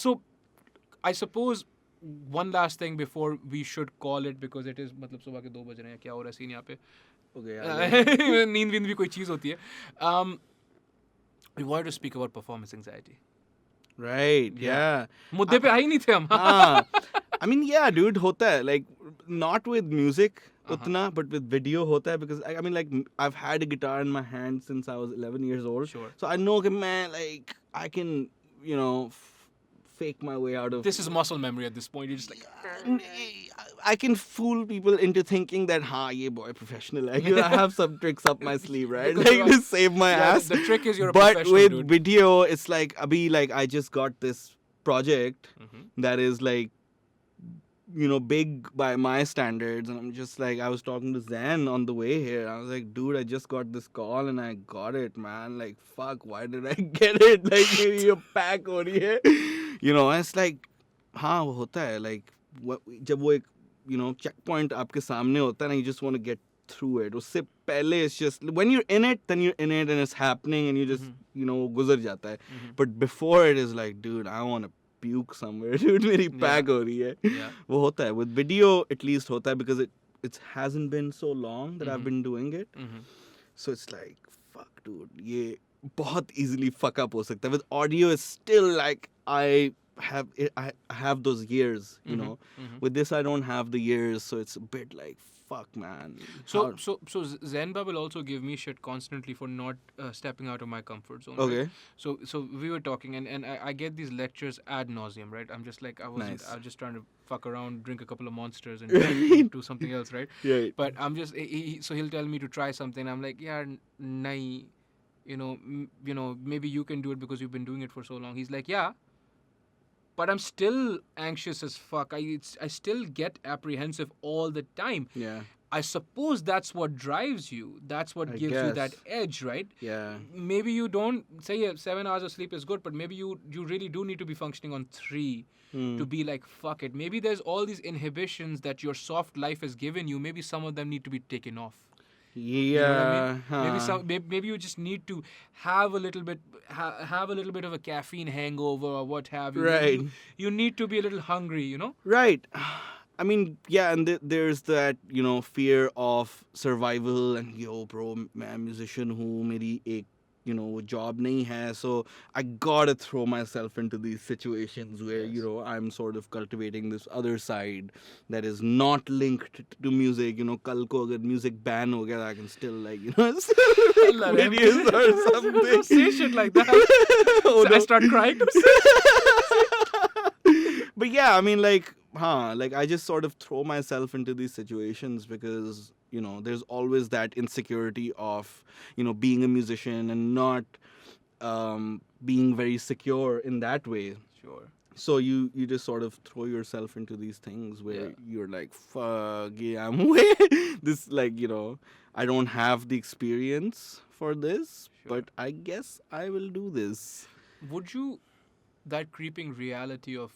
So, I suppose one last thing before we should call it, because it is मतलब सुबह के 2 बज रहे हैं, क्या हो रहा है सीन यहाँ पे. Okay. नींद वींद भी कोई चीज़ होती है. We wanted to speak about performance anxiety. Right. Yeah. मुद्दे पे आ ही नहीं थे हम. I mean, yeah, dude, होता है. Like, not with music, utna, but with video होता है, because I mean, like, I've had a guitar in my hand since I was 11 years old. Sure. So I know, man, like, I can, you know, fake my way out of. This is muscle memory at this point. You're just like, I can fool people into thinking that, ye boy professional. Like, I have some tricks up my sleeve, right? Because Like, to save my yeah, ass. the trick is you're a But professional, with dude. video, it's like, abhi, like, I just got this project that is like, you know, big by my standards, and I'm just like, I was talking to Zain on the way here. I was like, dude, I just got this call and I got it, man. Like, fuck, why did I get it? Like, मेरी ये pack हो रही है. You know, it's like, हाँ वो होता है. Like, जब वो एक, you know, checkpoint आपके सामने होता है ना, you just want to get through it. उससे पहले it's just, when you're in it, then you're in it and it's happening and you just, you know, गुजर जाता है. But before it is like, dude, I want to puke somewhere, dude. मेरी pack हो रही है. Yeah. वो होता है. With video, at least होता है, because it hasn't been so long that I've been doing it. So it's like, fuck, dude, ये बहुत easily fuck up हो सकता है. With audio, it's still like, I have those years, you know. With this, I don't have the years, so it's a bit like, fuck, man. So Zenba will also give me shit constantly for not stepping out of my comfort zone. Okay. Right? So we were talking, and I get these lectures ad nauseum, right? I'm just like, I was just trying to fuck around, drink a couple of monsters, and do something else, right? Yeah. But I'm just so he'll tell me to try something. I'm like, yeah, nahi, you know, maybe you can do it because you've been doing it for so long. He's like, yeah. But I'm still anxious as fuck. I still get apprehensive all the time. Yeah. I suppose that's what drives you. That's what gives you that edge, right? Yeah. Maybe you don't say 7 hours of sleep is good, but maybe you really do need to be functioning on 3 to be like, fuck it. Maybe there's all these inhibitions that your soft life has given you. Maybe some of them need to be taken off. Yeah. You know what I mean? Maybe you just need to have a little bit of a caffeine hangover or what have you. Right. You need to be a little hungry, you know? Right. I mean, yeah, and there's that, you know, fear of survival and, yo, bro, मैं musician हूँ, मेरी एक, you know, job नहीं है, so I gotta throw myself into these situations where, you know, I'm sort of cultivating this other side that is not linked to music. You know, कल को अगर music ban हो गया, I can still, like, you know, videos or something. Don't say shit like that. Oh, I start crying. But yeah, I mean, like I just sort of throw myself into these situations because, you know, there's always that insecurity of, you know, being a musician and not being very secure in that way. Sure. So you just sort of throw yourself into these things where you're like, fuck, yeah, I'm way this, like, you know, I don't have the experience for this, but I guess I will do this. Would you, that creeping reality of,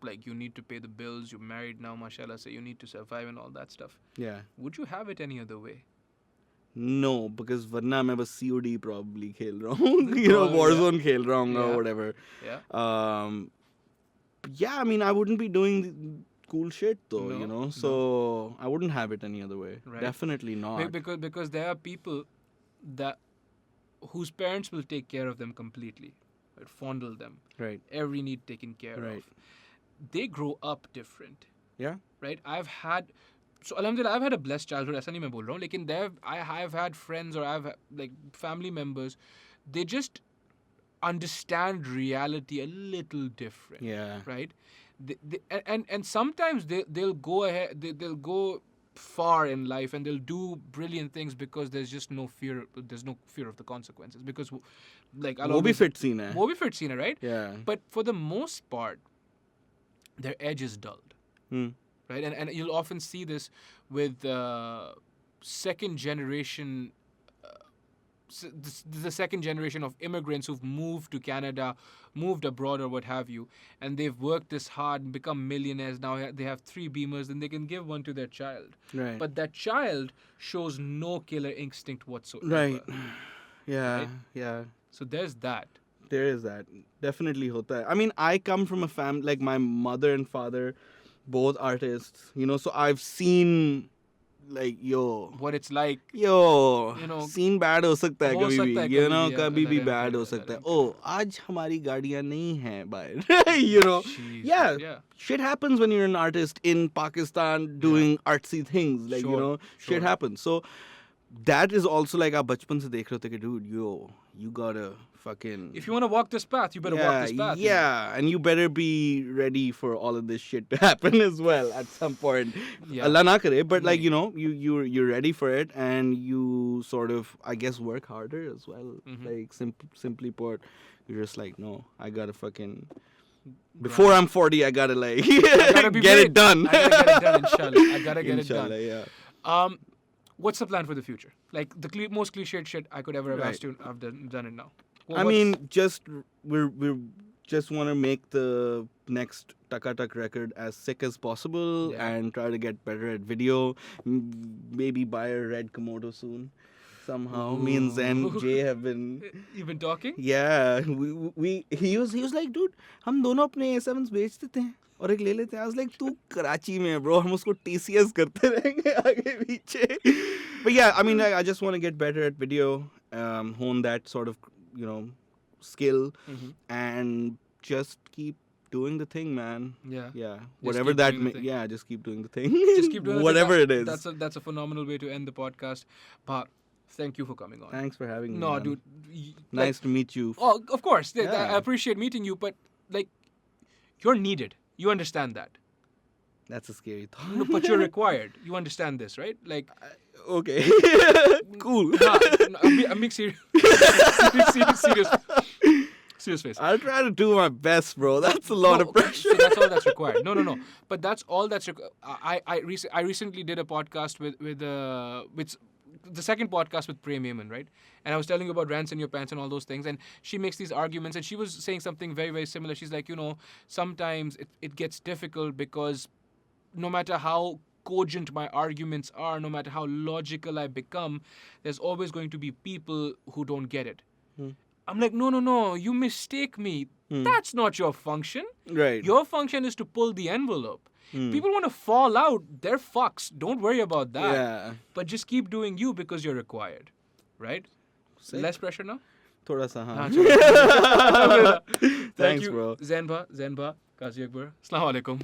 like, you need to pay the bills, you're married now, mashallah, so you need to survive and all that stuff. Yeah. Would you have it any other way? No, because वरना मैं बस COD probably खेल रहा हूँ, you know, Warzone खेल रहा हूँ or whatever. Yeah. Yeah, I mean, I wouldn't be doing cool shit though, No, you know. no. So I wouldn't have it any other way. Right. Definitely not. Because there are people that whose parents will take care of them completely, right? Fondle them, Right. every need taken care Right. of. They grow up different, Yeah. right? Alhamdulillah, I've had a blessed childhood. ऐसा नहीं मैं बोल रहा हूँ, लेकिन I've had friends or I've like family members, they just understand reality a little different. Yeah. Right? And sometimes they'll go ahead, they'll go far in life and they'll do brilliant things because there's no fear of the consequences, because like वो भी fit scene है. वो भी fit scene है, right? Yeah. But for the most part, their edge is dulled, right? And you'll often see this with second generation the second generation of immigrants who've moved to Canada, moved abroad or what have you, and they've worked this hard and become millionaires. Now they have 3 Beamers and they can give one to their child. Right. But that child shows no killer instinct whatsoever. Right. Yeah. Right? Yeah. So there's that. There is that. Definitely hota hai. I mean, I come from a family, like my mother and father, both artists, you know, so I've seen, like, what it's like. you know, scene bad हो सकता है कभी भी, you know, कभी भी bad हो सकता है. Oh, आज हमारी गाड़ियाँ नहीं हैं बाहर. You know, Jeez, yeah, shit happens when you're an artist in Pakistan doing artsy things, like, you know, shit happens. So that is also like our bachpan se dekh rahe the, dude, you gotta fucking, if you want to walk this path, you better walk this path. Yeah, and you better be ready for all of this shit to happen as well at some point. Yeah. Allah na kare, but like, you know, you're ready for it, and you sort of, I guess, work harder as well. Like simply put, you're just like, no, I gotta fucking, before I'm 40, I gotta like get it done. I gotta get it done, inshallah. I gotta get Inshallah, it done. yeah. What's the plan for the future? Like the most cliched shit I could ever have asked you, I've done it now. I mean, just we're just want to make the next Taka Tak record as sick as possible, and try to get better at video. Maybe buy a red Komodo soon. Somehow, me and Zain Jay have been. You've been talking? Yeah, he was like, dude, हम दोनों अपने A7s बेच देते हैं और एक ले लेते हैं. I was like, तू कराची में है, bro, हम उसको TCS करते रहेंगे आगे पीछे. But yeah, I mean, I just want to get better at video, hone that sort of, you know, skill, and just keep doing the thing, man. Yeah. Whatever that just keep doing the thing. Just keep doing whatever the it thing. is. That's a phenomenal way to end the podcast. But thank you for coming on. Thanks for having me. No, man. dude. Nice to meet you. Oh, of course. Yeah. I appreciate meeting you, but like, you're needed. You understand that. That's a scary thought. No, but you're required. You understand this, right? Like, okay. Cool. I'm being serious. Serious face. I'll try to do my best, bro. That's a lot of pressure. So that's all that's required. No. But that's all that's required. I recently did a podcast with the second podcast with Prem Yemen, right? And I was telling you about rants in your pants and all those things. And she makes these arguments, and she was saying something very, very similar. She's like, you know, sometimes it gets difficult because no matter how cogent my arguments are, no matter how logical I become, there's always going to be people who don't get it. I'm like, no, you mistake me. That's not your function. Right. Your function is to pull the envelope. People want to fall out, they're fucks. Don't worry about that. Yeah. But just keep doing you because you're required. Right? Sick. Less pressure now? Thoda sa, haan. Thank Thanks, you. bro. Zain bha, Kazi Akbar. Assalamu alaikum.